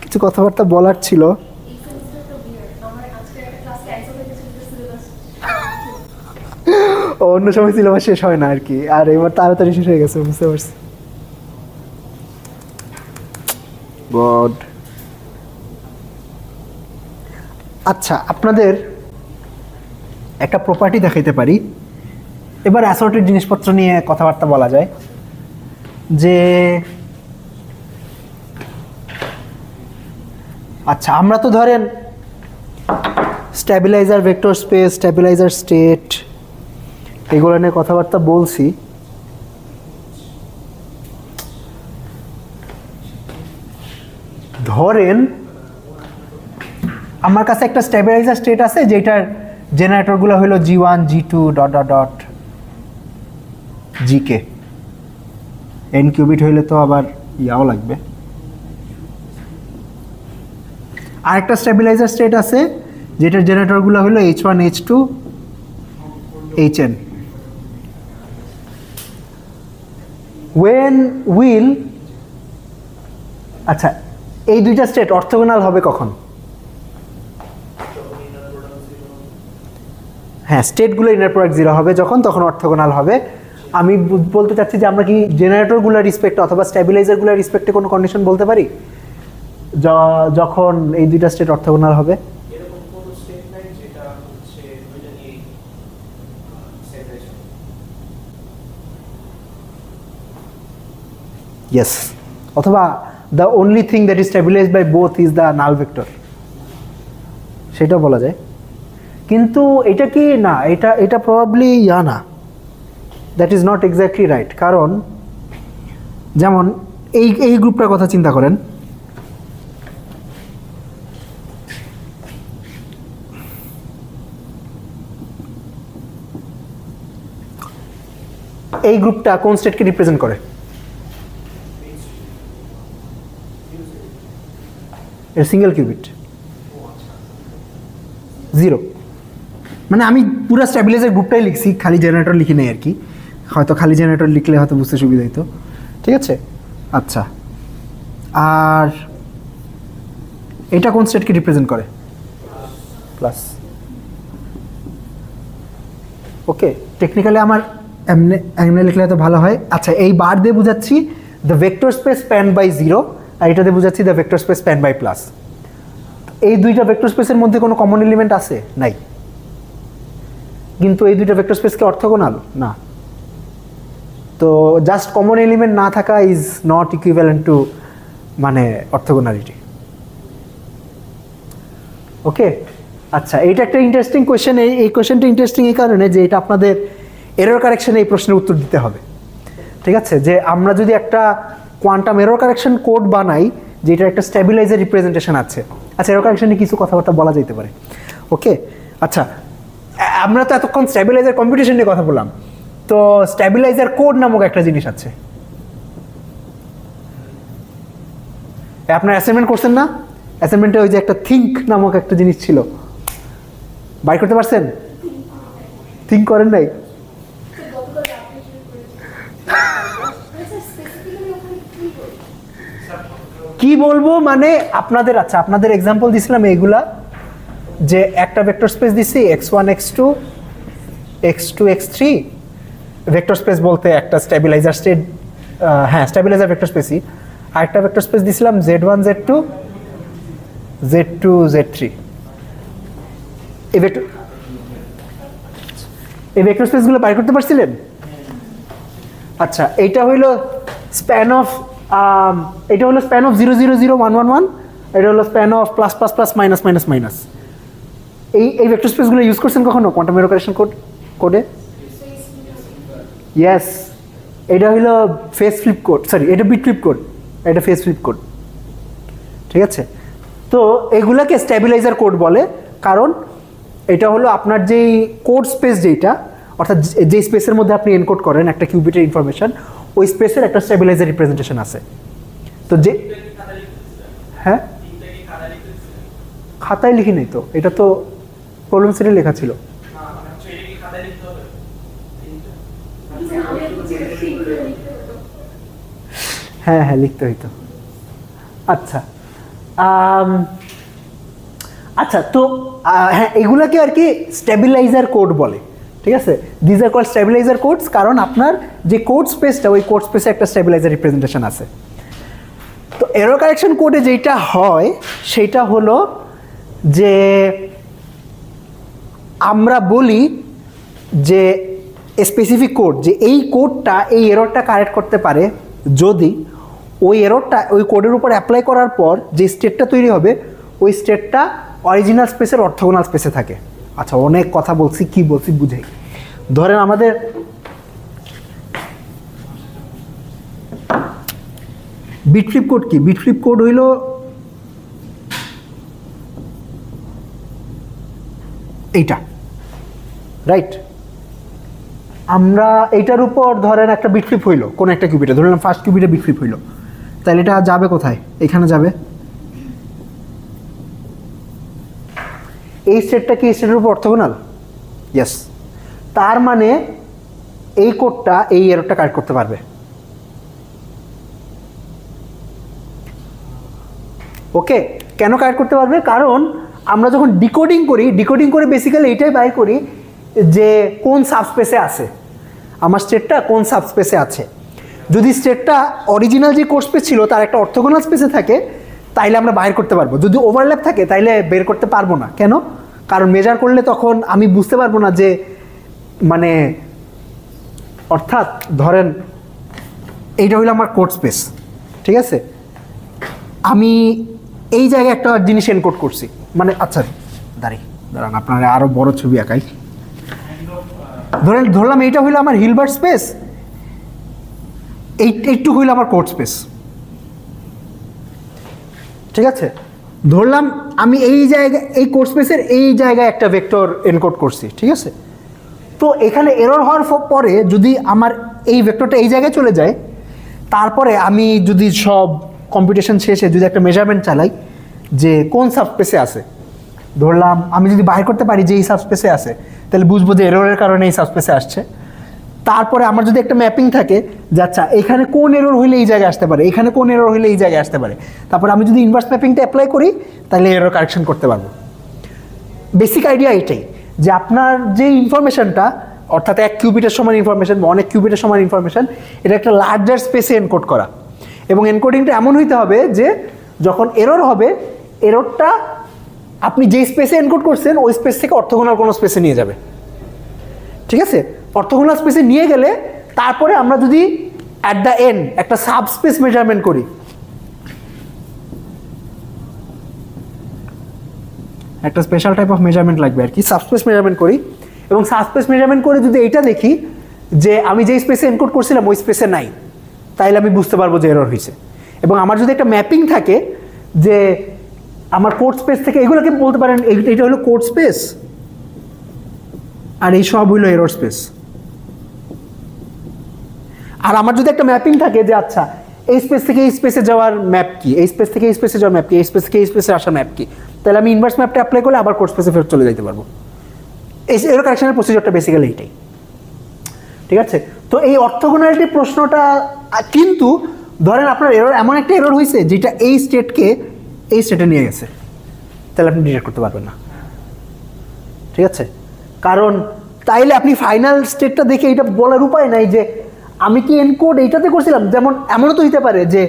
কিছু কথাবার্তা বলার ছিল। অন্য সময় সিলেবাস শেষ হয় না আর কি, আর এবার তাড়াতাড়ি শেষ হয়ে গেছে, বুঝতে পারছি। গড আচ্ছা আপনাদের একটা প্রপার্টি দেখাইতে পারি, এবার অ্যাসর্টেড জিনিসপত্র নিয়ে কথাবার্তা বলা যায়। যে আচ্ছা আমরা তো ধরেন stabiliser vector space, stabiliser state এগুলো নিয়ে কথাবার্তা বলছি। ধরেন আমার কাছে একটা স্ট্যাবিলাইজার স্টেট আছে যেটার জেনারেটরগুলো হলো G1 G2 dot dot dot GK। n cubit হইলে তো আবার ইয়াও লাগবে। আরেকটা স্ট্যাবিলাইজার স্টেট আছে যেটার জেনারেটরগুলো হলো H1 H2 Hn। when will আচ্ছা এই দুইটা স্টেট অর্থোগোনাল হবে কখন? হ্যাঁ স্টেটগুলো ইনার প্রোডাক্ট 0 হবে যখন, তখন অর্থোগোনাল হবে। আমি বলতে চাচ্ছি যে আমরা কি জেনারেটরগুলোর রেসপেক্টে অথবা স্ট্যাবিলাইজারগুলোর রেসপেক্টে কোনো কন্ডিশন বলতে পারি যখন এই দুইটা স্টেট অর্থোগোনাল হবে? এরকম কোনো স্টেট নাই যেটা হচ্ছে দুইটা নিয়ে সেপারেশন। ইয়েস, অথবা the only thing that is stabilized by both is the null vector, সেটাও বলা যায়। কিন্তু এটা কি না, এটা প্রবাবলি না, that is not exactly right. কারণ যেমন এই গ্রুপটার কথা চিন্তা করেন, এই গ্রুপটা কোন স্টেটকে রিপ্রেজেন্ট করে? এর সিঙ্গেল কিউবিট 0। মানে আমি পুরো স্ট্যাবিলাইজার গ্রুপটাই লিখছি, খালি জেনারেটর লিখি নাই আর কি, হয়তো খালি জেনারেটর লিখলে হয়তো বুঝতে সুবিধা হতো। ঠিক আছে, আচ্ছা, আর এটা কোন স্টেটকে রিপ্রেজেন্ট করে? প্লাস। ওকে, টেকনিক্যালি আমার এমনি লিখলে হয়তো ভালো হয়। আচ্ছা, এই বার দিয়ে বুঝাচ্ছি the vector space span by 0, আর এটা দিয়ে বুঝাচ্ছি the vector space span by plus. এই দুইটা ভেক্টর স্পেসের মধ্যে কোনো কমন এলিমেন্ট আছে? নাই। কিন্তু এই দুইটা ভেক্টর স্পেস কি অর্থোগোনাল? না। তো জাস্ট কমন এলিমেন্ট না থাকা ইজ নট ইকুইভ্যালেন্ট টু মানে অর্থোগোনালিটি। ওকে, আচ্ছা, এইটা একটা ইন্টারেস্টিং কোয়েশ্চেন। এই কোয়েশ্চেনটা ইন্টারেস্টিং এই কারণে যে এটা আপনাদের এরর কারেকশনে এই প্রশ্নের উত্তর দিতে হবে। ঠিক আছে, যে আমরা যদি একটা কোয়ান্টাম এরর কারেকশন কোড বানাই যেটার একটা স্ট্যাবিলাইজার রিপ্রেজেন্টেশন আছে, আচ্ছা, এরর কারেকশনে কিছু কথাবার্তা বলা যেতে পারে। ওকে, আচ্ছা, আমরা তো এতক্ষণ স্ট্যাবিলাইজার কম্পিটিশন নিয়ে কথা বললাম, তো স্ট্যাবিলাইজার কোড নামক একটা জিনিস আছে। আপনার অ্যাসাইনমেন্ট করছেন না? অ্যাসাইনমেন্টে ওই যে একটা থিঙ্ক নামক একটা জিনিস ছিল, বাই করতে পারছেন? থিঙ্ক করেন নাই? কি বলবো মানে আপনাদের, আচ্ছা, আপনাদের এক্সাম্পল দিছিলাম এইগুলা, যে একটা ভেক্টর স্পেস দিছি x1 x2 x2 x3, vector space বলতে একটা স্ট্যাবিলাইজার স্টেট, হ্যাঁ স্ট্যাবিলাইজার ভেক্টর স্পেসই। আর একটা ভেক্টর স্পেস দিছিলাম z1 z2 z2 z3। এই ভেক্টর স্পেসগুলো বাইর করতে পারছিলেন? আচ্ছা, এইটা হইল স্প্যান অফ, এটা হলো স্প্যান অফ 0 0 0 1 1 1, এটা হলো span of plus plus plus minus minus minus. এই ভেক্টর স্পেসগুলো ইউজ করছেন কখনো কোয়ান্টাম এরর কারেকশন কোডে? ইয়েস, এটা হলো ফেস ফ্লিপ কোড, সরি এটা বিট ফ্লিপ কোড, এটা ফেস ফ্লিপ কোড। ঠিক আছে, তো এগুলাকে স্ট্যাবিলাইজার কোড বলে, কারণ এটা হলো আপনার যেই কোড স্পেস যেটা, অর্থাৎ যে স্পেসের মধ্যে আপনি এনকোড করেন একটা কিউবিটের ইনফরমেশন, ওই স্পেসের একটা স্ট্যাবিলাইজার রিপ্রেজেন্টেশন আছে। তো যে, হ্যাঁ খাতায় লিখি নাই তো, এটা তো প্রবলেম সেটে লেখা ছিল। হ্যাঁ হ্যাঁ, লিখতে হইতো। আচ্ছা, আচ্ছা, তো হ্যাঁ, এগুলাকে আর কি স্ট্যাবিলাইজার কোড বলে। ঠিক আছে, this are called stabilizer codes, কারণ আপনার যে কোড স্পেসটা, ওই কোড স্পেসে একটা স্ট্যাবিলাইজার রিপ্রেজেন্টেশন আছে। তো এরর কারেকশন কোডে যেটা হয় সেটা হলো যে আমরা বলি যে স্পেসিফিক কোড, যে এই কোডটা এই এররটা কারেক্ট করতে পারে যদি ওই এররটা ওই কোডের উপর অ্যাপ্লাই করার পর যে স্টেটটা তৈরি হবে ওই স্টেটটা অরিজিনাল স্পেসের অর্থোগোনাল স্পেসে থাকে। আচ্ছা, অনেক কথা বলছি, কি বলছি বুঝাই। ধরেন আমাদের বিট ফ্লিপ কোড কি? বিট ফ্লিপ কোড হইল এইটা, রাইট? আমরা এইটার উপর ধরেন একটা বিট ফ্লিপ হইলো, কোন একটা কিউবিটে ধরলাম ফার্স্ট কিউবিটে বিট ফ্লিপ হইলো, তাহলে এটা যাবে কোথায়? এখানে যাবে। এই স্টেটটা কি এই স্টেটের উপর অর্থোগোনাল? ইয়েস। তার মানে এই কোডটা এই এররটা কারেক্ট করতে পারবে। ওকে, কেন কারেক্ট করতে পারবে? কারণ আমরা যখন ডিকোডিং করি, ডিকোডিং করে বেসিক্যালি এইটাই বাইর করি যে কোন সাবস্পেসে আছে। আমার স্টেটটা কোন সাবস্পেসে আছে। যদি স্টেটটা অরিজিনাল যে কোর স্পেস ছিল তার একটা অর্থোগোনাল স্পেসে থাকে তাইলে আমরা বাইর করতে পারবো, যদি ওভারল্যাপ থাকে তাইলে বের করতে পারবো না। কেন? কারণ মেজার করলে তখন আমি বুঝতে পারবো না যে মানে অর্থাৎ ধরেন এইটা হইলো আমার কোড স্পেস, ঠিক আছে, আমি এই জায়গায় একটা জিনিস এনকোড করছি, মানে আচ্ছা দাঁড়ান আপনারা আরও বড় ছবি আঁকাই। ধরলাম এইটা হইলো আমার হিলবার্ট স্পেস, এইটুকু হইলো আমার কোড স্পেস, ঠিক আছে। ধরলাম আমি এই জায়গায় এই কোড স্পেসের এই জায়গায় একটা ভেক্টর এনকোড করছি, ঠিক আছে। তো এখানে এরর হওয়ার পরে যদি আমার এই ভেক্টরটা এই জায়গায় চলে যায়, তারপরে আমি যদি সব কম্পিউটেশন শেষে যদি একটা মেজারমেন্ট চালাই যে কোন সাবস্পেসে আছে, ধরলাম আমি যদি বাইর করতে পারি যে এই সাবস্পেসে আছে, তাহলে বুঝবো যে এররের কারণে এই সাবস্পেসে আসছে। তারপরে আমার যদি একটা ম্যাপিং থাকে যে আচ্ছা এখানে কোন এরর হইলে এই জায়গায় আসতে পারে, এখানে কোন এরর হইলে এই জায়গায় আসতে পারে, তারপরে আমি যদি ইনভার্স ম্যাপিংটা অ্যাপ্লাই করি তাহলে এরর কারেকশন করতে পারবো। বেসিক আইডিয়া এটাই যে আপনার যে ইনফরমেশনটা অর্থাৎ 1 কিউবিটের সমান ইনফরমেশন বা অনেক কিউবিটের সমান ইনফরমেশন, এটা একটা লার্জার স্পেসে এনকোড করা, এবং এনকোডিংটা এমন হইতে হবে যে যখন এরর হবে এররটা আপনি যেই স্পেসে এনকোড করছেন ওই স্পেস থেকে অর্থোগোনাল কোনো স্পেসে নিয়ে যাবে, ঠিক আছে। অর্থোগোনাল স্পেসে নিয়ে গেলে তারপরে আমরা যদি অ্যাট দ্য এন্ড একটা সাবস্পেস মেজারমেন্ট করি, একটা স্পেশাল টাইপ অফ মেজারমেন্ট লাগবে আর কি, সাবস্পেস মেজারমেন্ট করি, এবং সাবস্পেস মেজারমেন্ট করে যদি এইটা দেখি যে আমি যেই স্পেসে এনকোড করছিলাম ওই স্পেসে নাই, তাইলে আমি বুঝতে পারবো যে এরর হয়েছে। এবং আমার যদি একটা ম্যাপিং থাকে যে আমার কোড স্পেস থেকে, এগুলোকে বলতে পারেন এইটা হলো কোড স্পেস আর এই সব হইলো এরর স্পেস। আর আমার যদি একটা ম্যাপিং থাকে যে আচ্ছা এই স্পেস থেকে এই স্পেসে যাওয়ার ম্যাপ কি, এই স্পেস থেকে এই স্পেসে যাওয়ার ম্যাপ কি, এই স্পেস থেকে এই স্পেসে আসার ম্যাপ কি, তাহলে আমি ইনভার্স ম্যাপটা অ্যাপ্লাই করলে আবার কোড স্পেসে ফেরত চলে যেতে পারবো। এই এরর কারেকশনের প্রসিজারটা বেসিক্যালি এইটাই, ঠিক আছে। তো এই অর্থোগোনালিটি প্রশ্নটা কিন্তু ধরেন আপনার এরর এমন একটা এরর হয়েছে যেটা এই স্টেটকে এই স্টেটে নিয়ে গেছে, তাহলে আপনি ডিটেক্ট করতে পারবেন না, ঠিক আছে। কারণ তাইলে আপনি ফাইনাল স্টেটটা দেখে এটা বলার উপায় নাই যে আমি কি এনকোড এইটাতে করছিলাম। যেমন এমনও তো হইতে পারে যে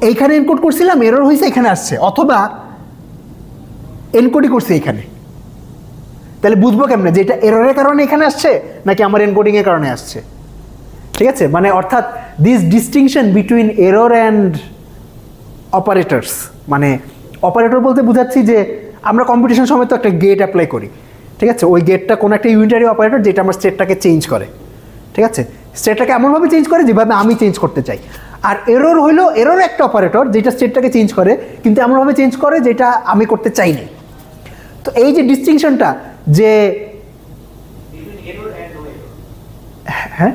এইখানে এনকোড করছিলাম এরর হয়েছে এখানে আসছে, অথবা এনকোডই করছি এখানে, তাহলে বুঝবো কেমনে যে এটা এররের কারণে এখানে আসছে নাকি আমার এনকোডিংয়ের কারণে আসছে, ঠিক আছে। মানে অর্থাৎ this distinction between error and operators, মানে অপারেটর বলতে বুঝাচ্ছি যে আমরা কম্পিটিশন সময় তো একটা গেট অ্যাপ্লাই করি, ঠিক আছে। ওই গেটটা কোনো একটা ইউনিটারি অপারেটর যেটা আমার স্টেটটাকে চেঞ্জ করে, ঠিক আছে। স্টেটটাকে এমনভাবে চেঞ্জ করে যেভাবে আমি চেঞ্জ করতে চাই। আর এরর হইলো এরর একটা অপারেটর যেটা স্টেটটাকে চেঞ্জ করে কিন্তু এমনভাবে চেঞ্জ করে যেটা আমি করতে চাই না। তো এই যে ডিস্টিংশনটা যে হ্যাঁ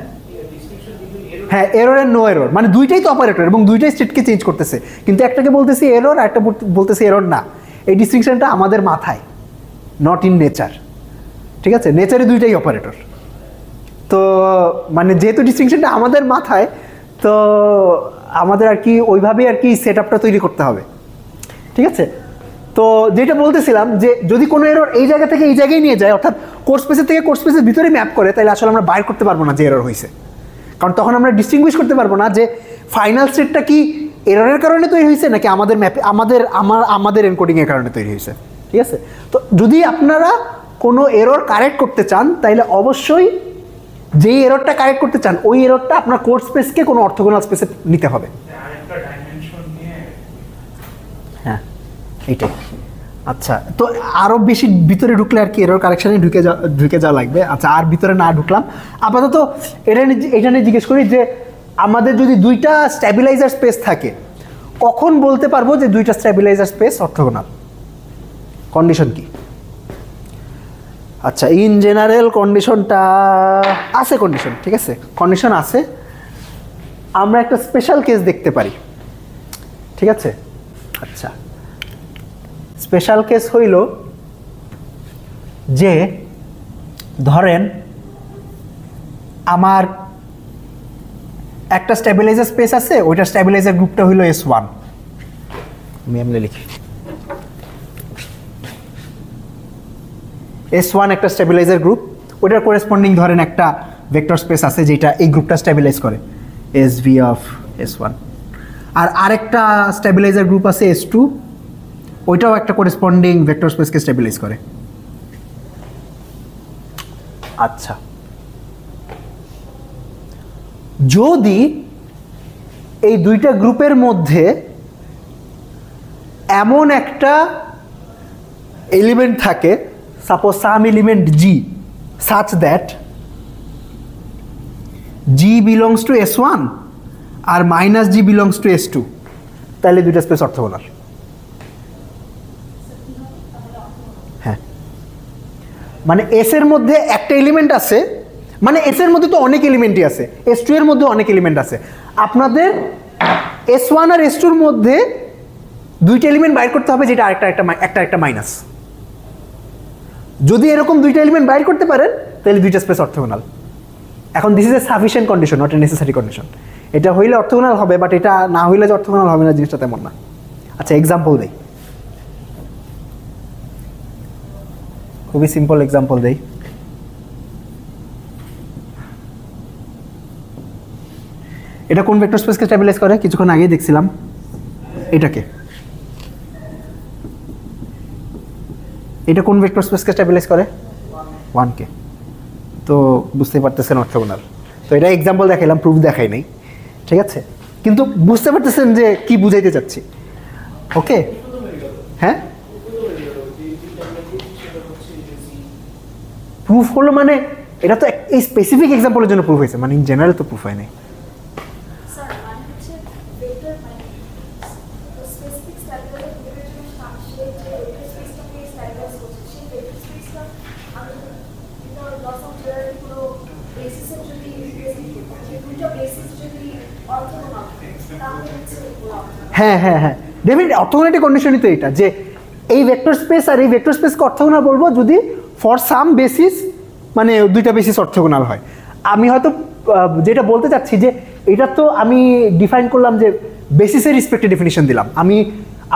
হ্যাঁ এরর অ্যান্ড নো এরর, মানে দুইটাই তো অপারেটর এবং দুইটাই স্টেটকে চেঞ্জ করতেছে, কিন্তু একটাকে বলতেছি এরর আর একটা বলতেছি এরর না। এই ডিস্টিংশনটা আমাদের মাথায়, নট ইন নেচার, ঠিক আছে। নেচারে দুইটাই অপারেটর। তো মানে যেহেতু ডিস্টিংশনটা আমাদের মাথায়, তো আমাদের আর কি ওইভাবেই আর কি সেট আপটা তৈরি করতে হবে, ঠিক আছে। তো যেটা বলতেছিলাম যে যদি কোনো এরর এই জায়গা থেকে এই জায়গায় নিয়ে যায়, অর্থাৎ কোর্স স্পেসের থেকে কোর্স স্পেসের ভিতরে ম্যাপ করে, তাহলে আসলে আমরা বাইর করতে পারবো না যে এরর হয়েছে। কারণ তখন আমরা ডিস্টিংগুইশ করতে পারবো না যে ফাইনাল স্টেটটা কি এররের কারণে তৈরি হয়েছে নাকি আমাদের ম্যাপে আমাদের এনকোডিংয়ের কারণে তৈরি হয়েছে, ঠিক আছে। তো যদি আপনারা কোনো এরর কারেক্ট করতে চান তাহলে অবশ্যই যেই এররটা কারেক্ট করতে চান ওই এররটা আপনার কোড স্পেসকে কোনো অর্থোগোনাল স্পেসে নিতে হবে। হ্যাঁ এইটাই। আচ্ছা, তো আরও বেশি ভিতরে ঢুকলে আর কি এরর কারেকশানে ঢুকে যাওয়া লাগবে। আচ্ছা, আর ভিতরে না ঢুকলাম, আপাতত এটা নিয়ে জিজ্ঞেস করি যে আমাদের যদি দুইটা স্ট্যাবিলাইজার স্পেস থাকে, কখন বলতে পারবো যে দুইটা স্ট্যাবিলাইজার স্পেস অর্থোগোনাল? কন্ডিশন কি? আচ্ছা, ইন জেনারেল কন্ডিশনটা আছে, কন্ডিশন ঠিক আছে, কন্ডিশন আছে। আমরা একটা স্পেশাল কেস দেখতে পারি, ঠিক আছে। আচ্ছা, স্পেশাল কেস হইল যে ধরেন আমার একটা স্ট্যাবিলাইজার স্পেস আছে, ওইটা স্ট্যাবিলাইজার গ্রুপটা হইল S1। আমি এমনি লিখি S1 একটা স্ট্যাবিলাইজার গ্রুপ, ওটার করেসপন্ডিং ধরেন একটা ভেক্টর স্পেস আছে যেটা এই গ্রুপটা স্ট্যাবিলাইজ করে SV অফ S1, আর আরেকটা স্ট্যাবিলাইজার গ্রুপ আছে S2, ওইটাও একটা করেসপন্ডিং ভেক্টর স্পেসকে স্ট্যাবিলাইজ করে। আচ্ছা, যদি এই দুইটা গ্রুপের মধ্যে এমন একটা এলিমেন্ট থাকে, suppose some element G such that G belongs to S1 আর minus G belongs to S2, তাহলে দুইটা স্পেস অর্থোগোনাল। হ্যাঁ, মানে S এর মধ্যে একটা এলিমেন্ট আছে, মানে S এর মধ্যে তো অনেক এলিমেন্টই আছে, S2 এর মধ্যে অনেক এলিমেন্ট আছে, আপনাদের S1 আর S2 এর মধ্যে দুইটা এলিমেন্ট বাইর করতে হবে যেটা একটা মাইনাস। যদি এরকম দুইটা এলিমেন্ট বাইর করতে পারেন তাহলে দুইটা স্পেস অর্থোগোনাল। এখন this is a sufficient condition, not a necessary condition. এটা হইলে অর্থোগোনাল হবে, বাট এটা না হইলে যে অর্থোগোনাল হবে না জিনিসটা তেমন না। আচ্ছা, এক্সাম্পল দেই, খুবই সিম্পল এক্সাম্পল দেই। এটা কোন ভেক্টর স্পেসকে স্ট্যাবিলাইজ করে? কিছুক্ষণ আগেই দেখছিলাম এটাকে। এটা কোন ভেক্টর স্পেসকে স্ট্যাবিলাইজ করে? 1 কে। তো বুঝতে পারতেছেন অর্থোগোনাল। তো এটা এক্সাম্পল দেখাইলাম, প্রুফ দেখাই নাই, ঠিক আছে? কিন্তু বুঝতে পারতেছেন যে কি বুঝাইতে চাচ্ছি। ওকে, হ্যাঁ, প্রুফ হলো মানে এটা তো এই স্পেসিফিক এক্সাম্পলের জন্য প্রুফ হয়েছে, মানে ইন জেনারেল তো প্রুফ হয় নাই। হ্যাঁ হ্যাঁ হ্যাঁ, ডেফিনেটলি অর্থোগোনালিটি কন্ডিশনই তো এটা, যে এই ভেক্টর স্পেস আর এই ভেক্টর স্পেসকে অর্থোগোনাল বলবো যদি ফর সাম বেসিস, মানে দুইটা বেসিস অর্থোগোনাল হয়। আমি হয়তো যেটা বলতে চাচ্ছি যে এটা তো আমি ডিফাইন করলাম যে বেসিসের রিসপেক্টে ডেফিনিশন দিলাম, আমি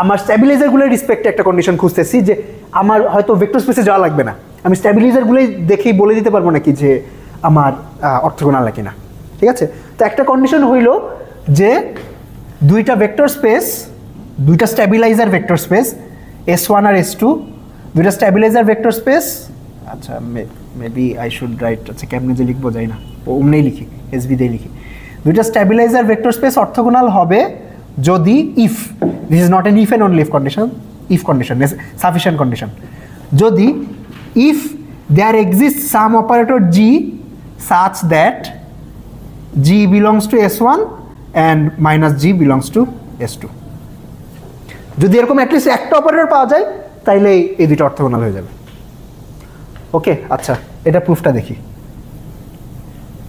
আমার স্ট্যাবিলাইজারগুলোর রিসপেক্টে একটা কন্ডিশন খুঁজতেছি যে আমার হয়তো ভেক্টর স্পেসে যাওয়া লাগবে না, আমি স্ট্যাবিলাইজারগুলোই দেখেই বলে দিতে পারবো নাকি যে আমার অর্থোগোনাল নাকি না, ঠিক আছে? তো একটা কন্ডিশন হইল যে দুইটা ভেক্টর স্পেস, দুইটা স্ট্যাবিলাইজার ভেক্টর স্পেস S1 আর S2, দুইটা স্ট্যাবিলাইজার ভেক্টর স্পেস। আচ্ছা, মেবি আই শুড রাইট, আচ্ছা কেমনে যে লিখবো যাই না, ওমনেই লিখি, SB দিয়ে লিখি। দুইটা স্ট্যাবিলাইজার ভেক্টর স্পেস অর্থোগোনাল হবে যদি if, this is not an if and only if condition, if condition, sufficient condition, যদি if there exist some operator G such that G belongs to S1 and minus G belongs to S2, যদি এরকম at least একটা operator পাওয়া যায় তাইলে এই দুটো orthogonal হয়ে যাবে। ওকে, আচ্ছা এটা প্রুফটা দেখি।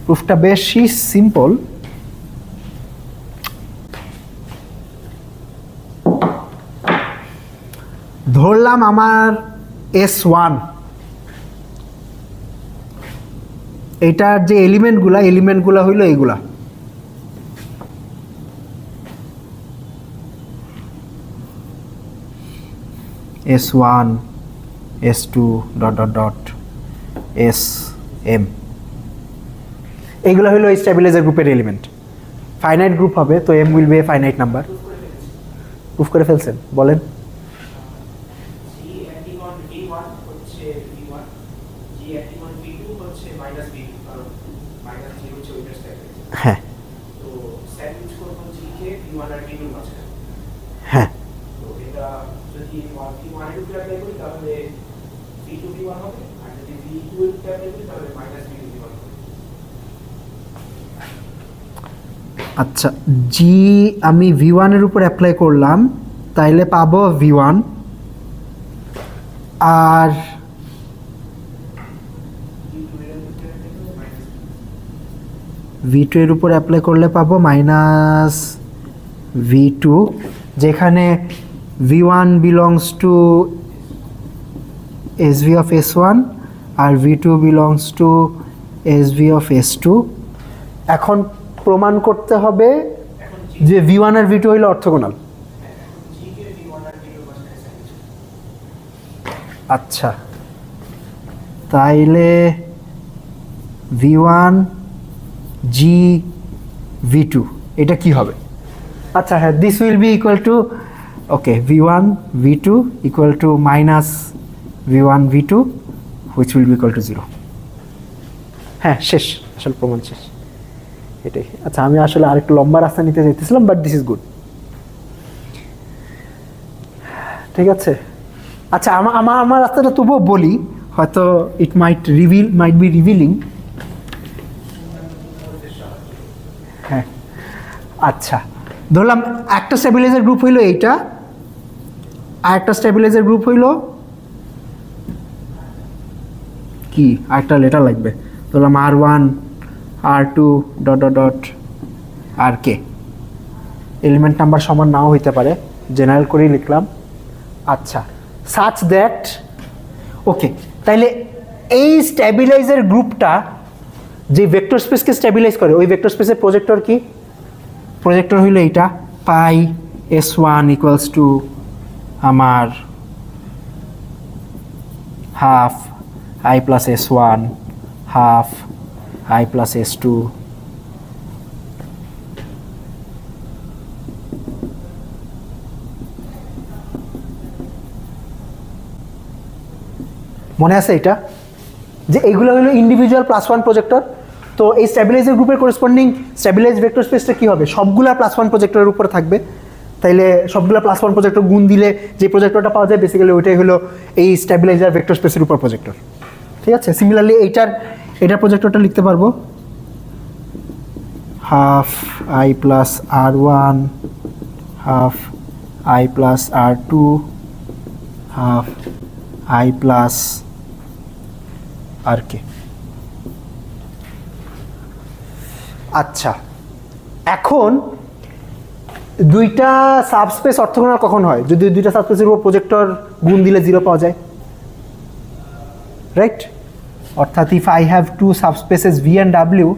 প্রুফটা বেশি সিম্পল। ধরলাম আমার S1, এটার যে এলিমেন্টগুলা হইলো এইগুলা, S1 S2 SM, এইগুলো হলো স্ট্যাবিলাইজার গ্রুপের এলিমেন্ট। ফাইনাইট গ্রুপ হবে তো M will B A finite number. Proof করে ফেলছেন, বলেন। হ্যাঁ হ্যাঁ, আচ্ছা জি আমি V1 এর উপর অ্যাপ্লাই করলাম, তাইলে পাবো V1, আর V2 এর উপর অ্যাপ্লাই করলে পাবো মাইনাস V2, যেখানে V1 belongs to SV of S1 আর V2 belongs to SV of S2। এখন প্রমাণ করতে হবে যে V1 আর V2 হইল অর্থোগোনাল। আচ্ছা, তাইলে v1 g v2 এটা কি হবে? আচ্ছা হ্যাঁ, this will be equal to okay v1 v2 equal to minus v1 v2 which will be equal to 0। হ্যাঁ শেষ, আসলে প্রমাণ শেষ এটাই। আচ্ছা আমি আসলে আরেকটু লম্বা রাস্তা নিতে চাইতেছিলাম, বাট দিস ইজ গুড। ঠিক আছে, আচ্ছা আমার রাস্তাটা তবুও বলি, হয়তো ইট মাইট বি রিভিলিং। হ্যাঁ আচ্ছা, ধরলাম একটা স্টেবিলাইজার গ্রুপ হইলো এইটা, আর একটা স্টেবিলাইজার গ্রুপ হইলো কি, আরেকটা লেটার লাগবে, ধরলাম R1 R2 dot dot dot R K. Element number সমান নাও হইতে পারে, জেনারেল করেই লিখলাম। আচ্ছা সাচ দ্যাট ওকে, তাইলে এই স্ট্যাবিলাইজার গ্রুপটা যে ভেক্টর স্পেসকে স্ট্যাবিলাইজ করে, ওই ভেক্টর স্পেসের প্রজেক্টর কি? প্রজেক্টর হইলো এইটা, পাই S1 ইকুয়ালস টু আমার half I plus S1 half I plus S2 মনে আছে এটা, যে এইগুলো হলো ইন্ডিভিজুয়াল +1 প্রজেক্টর। তো এই স্ট্যাবিলাইজার গ্রুপের করেসপন্ডিং স্ট্যাবিলাইজ ভেক্টর স্পেসটা কি হবে? সবগুলা +1 প্রজেক্টরের উপরে থাকবে। তাইলে সবগুলা +1 প্রজেক্টর গুণ দিলে যে প্রজেক্টরটা পাওয়া যায়, বেসিক্যালি ওইটাই হলো এই স্ট্যাবিলাইজার ভেক্টর স্পেসের উপর প্রজেক্টর। ঠিক আছে, সিমিলারলি এইটার প্রজেক্টরটা লিখতে পারবো half I plus R1 half I plus R2 half I plus R K. আচ্ছা এখন দুইটা সাবস্পেস অর্থগোনাল কখন হয়? যদি দুইটা সাবস্পেসের উপর প্রজেক্টর গুণ দিলে 0 পাওয়া যায়, রাইট? অর্থাৎ if I have two subspaces V and W,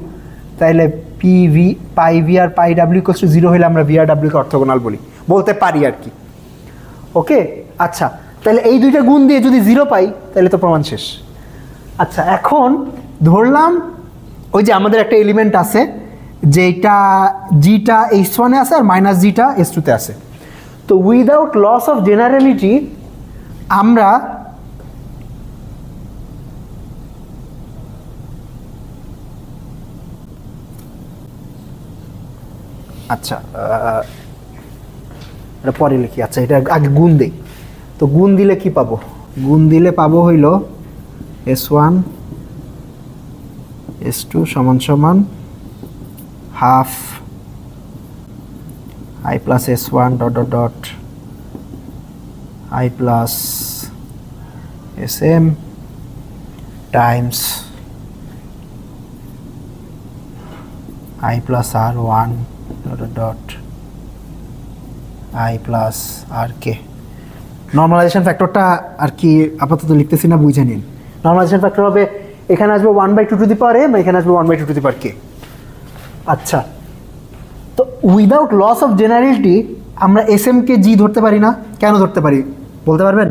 তাহলে পি ভি পাই ভি আর পাই ডাব্লিউ ইকুয়ালস টু 0 হলে আমরা ভি আর ডাব্লিউকে অর্থগোনাল বলতে পারি আর কি। ওকে আচ্ছা, তাহলে এই দুইটা গুণ দিয়ে যদি 0 পাই তাহলে তো প্রমাণ শেষ। আচ্ছা এখন ধরলাম ওই যে আমাদের একটা এলিমেন্ট আছে যেটা জিটা H1 এ আছে আর মাইনাস জিটা H2 তে আছে। তো উইদাউট লস অফ জেনারেলিটি আমরা আচ্ছা এটা পরে লিখি। আচ্ছা এটা আগে গুণ দেই। তো গুণ দিলে কি পাবো? গুণ দিলে পাবো হইল S1 S2 সমান সমান half I plus S1 dot dot dot I plus SM times I plus R1 dot dot dot I plus RK। Normalization ফ্যাক্টরটা আর কি আপাতত লিখতেছি না, বুঝে নিন। নর্মালাইজেশন ফ্যাক্টর হবে এখানে আসবে 1/2 টু দি পাওয়ার m, এখানে আসবে 1/2 টু দি পাওয়ার k। আচ্ছা তো উইদাউট লস অফ জেনারেলিটি আমরা SM কে জি ধরতে পারি না। কেন ধরতে পারি বলতে পারবেন?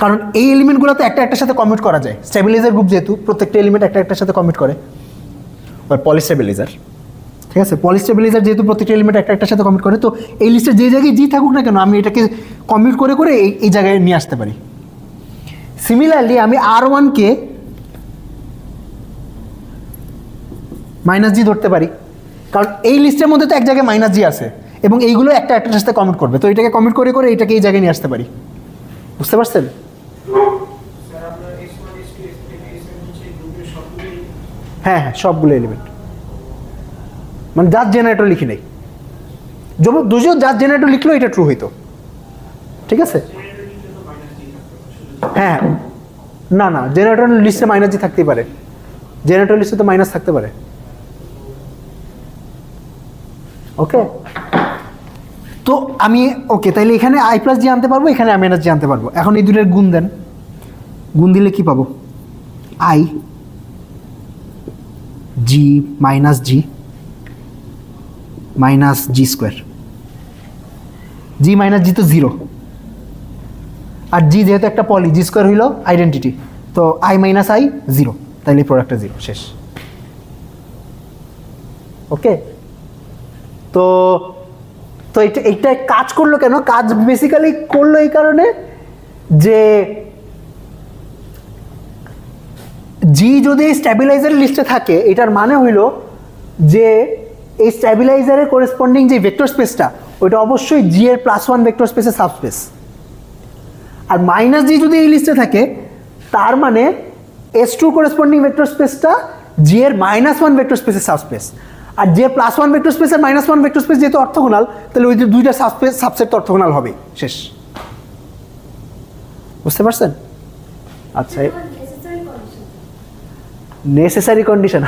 কারণ এই এলিমেন্টগুলো তো একটা একটার সাথে কমিউট করা যায়। স্টেবিলাইজার গ্রুপ যেহেতু প্রত্যেকটা এলিমেন্ট একটা একটার সাথে কমিউট করে, পলিস্টেবিলাইজার। ঠিক আছে, পলিস্টেবিলাইজার যেহেতু প্রত্যেকটা এলিমেন্ট একটা একটার সাথে কমিউট করে, তো এই লিস্টে যে জায়গায় জি থাকুক না কেন আমি এটাকে কমিউট করে করে এই জায়গায় নিয়ে আসতে পারি। সিমিলারলি আমি R1 কে মাইনাস জি ধরতে পারি, কারণ এই লিস্টের মধ্যে তো এক জায়গায় মাইনাস জি আছে এবং এইগুলো একটা একটার সাথে কমিউট করবে। তো এটাকে কমিউট করে করে এটাকে এই জায়গায় নিয়ে আসতে পারি। বুঝতে পারছেন? হ্যাঁ হ্যাঁ সবগুলো এলিমেন্ট, মানে জাস্ট জেনারেটর লিখি নাই। দুজন জাস্ট জেনারেটর লিখলেও এটা ট্রু হইতো। ঠিক আছে, হ্যাঁ না না জেনারেটর লিস্টে মাইনাস জি থাকতেই পারে, জেনারেটর লিস্টে তো মাইনাস থাকতে পারে। ওকে তো আমি ওকে তাইলে এখানে I প্লাস জি আনতে পারবো, এখানে মাইনাস জি আনতে পারবো। এখন এই দুটোর গুণ দেন, গুণ দিলে কি পাবো? I G minus G minus G square. G minus G তো 0, আর জি যেহেতু একটা পলি, জি স্কোয়ার হইল আইডেন্টিটি, তো I মাইনাস I 0। তাহলে এই প্রোডাক্টটা 0 শেষ। ওকে, তো তো এইটা কাজ করলো কেন? কাজ বেসিক্যালি করলো এই কারণে যে জি যদি স্ট্যাবিলাইজারের লিস্টে থাকে, এটার মানে হইল যে এই স্ট্যাবিলাইজারের করেসপন্ডিং যে ভেক্টর স্পেসটা ওইটা অবশ্যই জি এর +1 ভেক্টর স্পেসের সাবস্পেস। আর -g যদি এই লিস্টে থাকে তার মানে S2 করেসপন্ডিং ভেক্টর স্পেসটা জি এর -1 ভেক্টর স্পেসের সাবস্পেস। আর যে +1 ভেক্টর স্পেসের -1 ভেক্টর স্পেস যেহেতু অর্থোগোনাল, তাহলে ওই যে দুইটা সাবসেট তো অর্থোগোনাল হবে, শেষ। বুঝতে পারছেন? আচ্ছা, নেসেসারি কন্ডিশন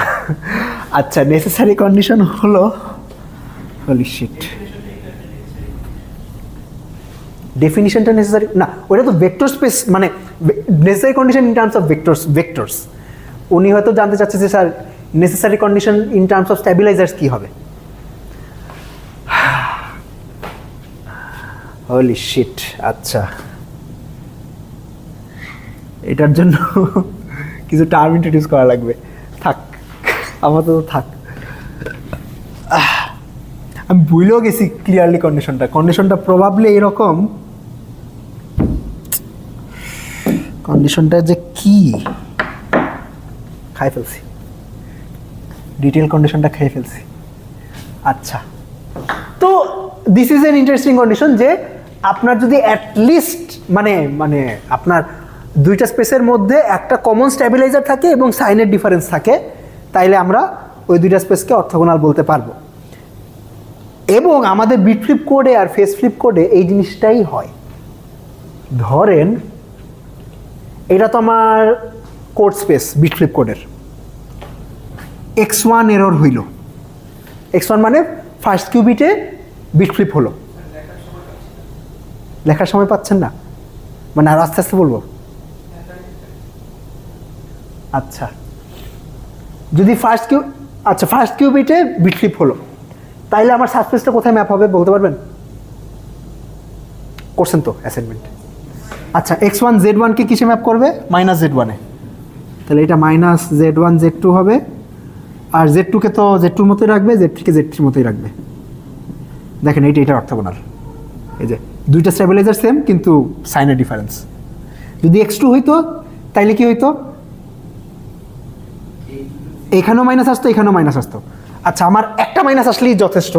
আচ্ছা, নেসেসারি কন্ডিশন হলো হলি শিট, ডেফিনিশনটা নেসেসারি না, ওটা তো ভেক্টর স্পেস, মানে necessary condition in terms of vectors. উনি হয়তো জানতে চাচ্ছে যে sir necessary condition in terms of stabilizers কি হবে। হলি শিট, আচ্ছা, এটার জন্য কিছু টার্ম ইন্ট্রোডিউস করা লাগবে। থাক, আমার তো থাক, আমি ভুলেও গেছি ক্লিয়ারলি কন্ডিশনটা প্রবাবলি এরকম। কন্ডিশনটা যে কি খাই ফেলছি, ডিটেল কন্ডিশনটা খেয়ে ফেলছি। আচ্ছা, তো this is an interesting condition যে আপনার যদি অ্যাটলিস্ট মানে আপনার দুইটা স্পেসের মধ্যে একটা কমন স্ট্যাবিলাইজার থাকে এবং সাইনের ডিফারেন্স থাকে, তাইলে আমরা ওই দুইটা স্পেসকে অর্থোগোনাল বলতে পারবো। এবং আমাদের বিট ফ্লিপ কোডে আর ফেস ফ্লিপ কোডে এই জিনিসটাই হয়। ধরেন এটা তো আমার কোড স্পেস বিট ফ্লিপ কোডের, x1 এরর হইল, x1 মানে ফার্স্ট কিউবিটে বিট ফ্লিপ হলো। লেখার সময় পাচ্ছেন না, মানে আর আস্তে আস্তে বলবো। আচ্ছা, যদি ফার্স্ট কিউবিটে বিট ফ্লিপ হলো, তাইলে আমার সাবস্পেসটা কোথায় ম্যাপ হবে বলতে পারবেন? করছেন তো অ্যাসাইনমেন্ট। আচ্ছা, x1 z1 কে কিসে ম্যাপ করবে? -z1 এ। তাহলে এটা -z1 z2 হবে, আর z2 কে তো z2 এর মতোই রাখবে, z3 কে z3 এর মতোই রাখবে। দেখেন এইটা অর্থোগোনাল। এই যে দুইটা স্ট্যাবিলাইজার সেম কিন্তু সাইনের ডিফারেন্স। যদি x2 হইতো তাইলে কি হইতো? এখানেও মাইনাস আসতো, এখানেও মাইনাস আসতো। আচ্ছা, আমার একটা মাইনাস আসলেই যথেষ্ট,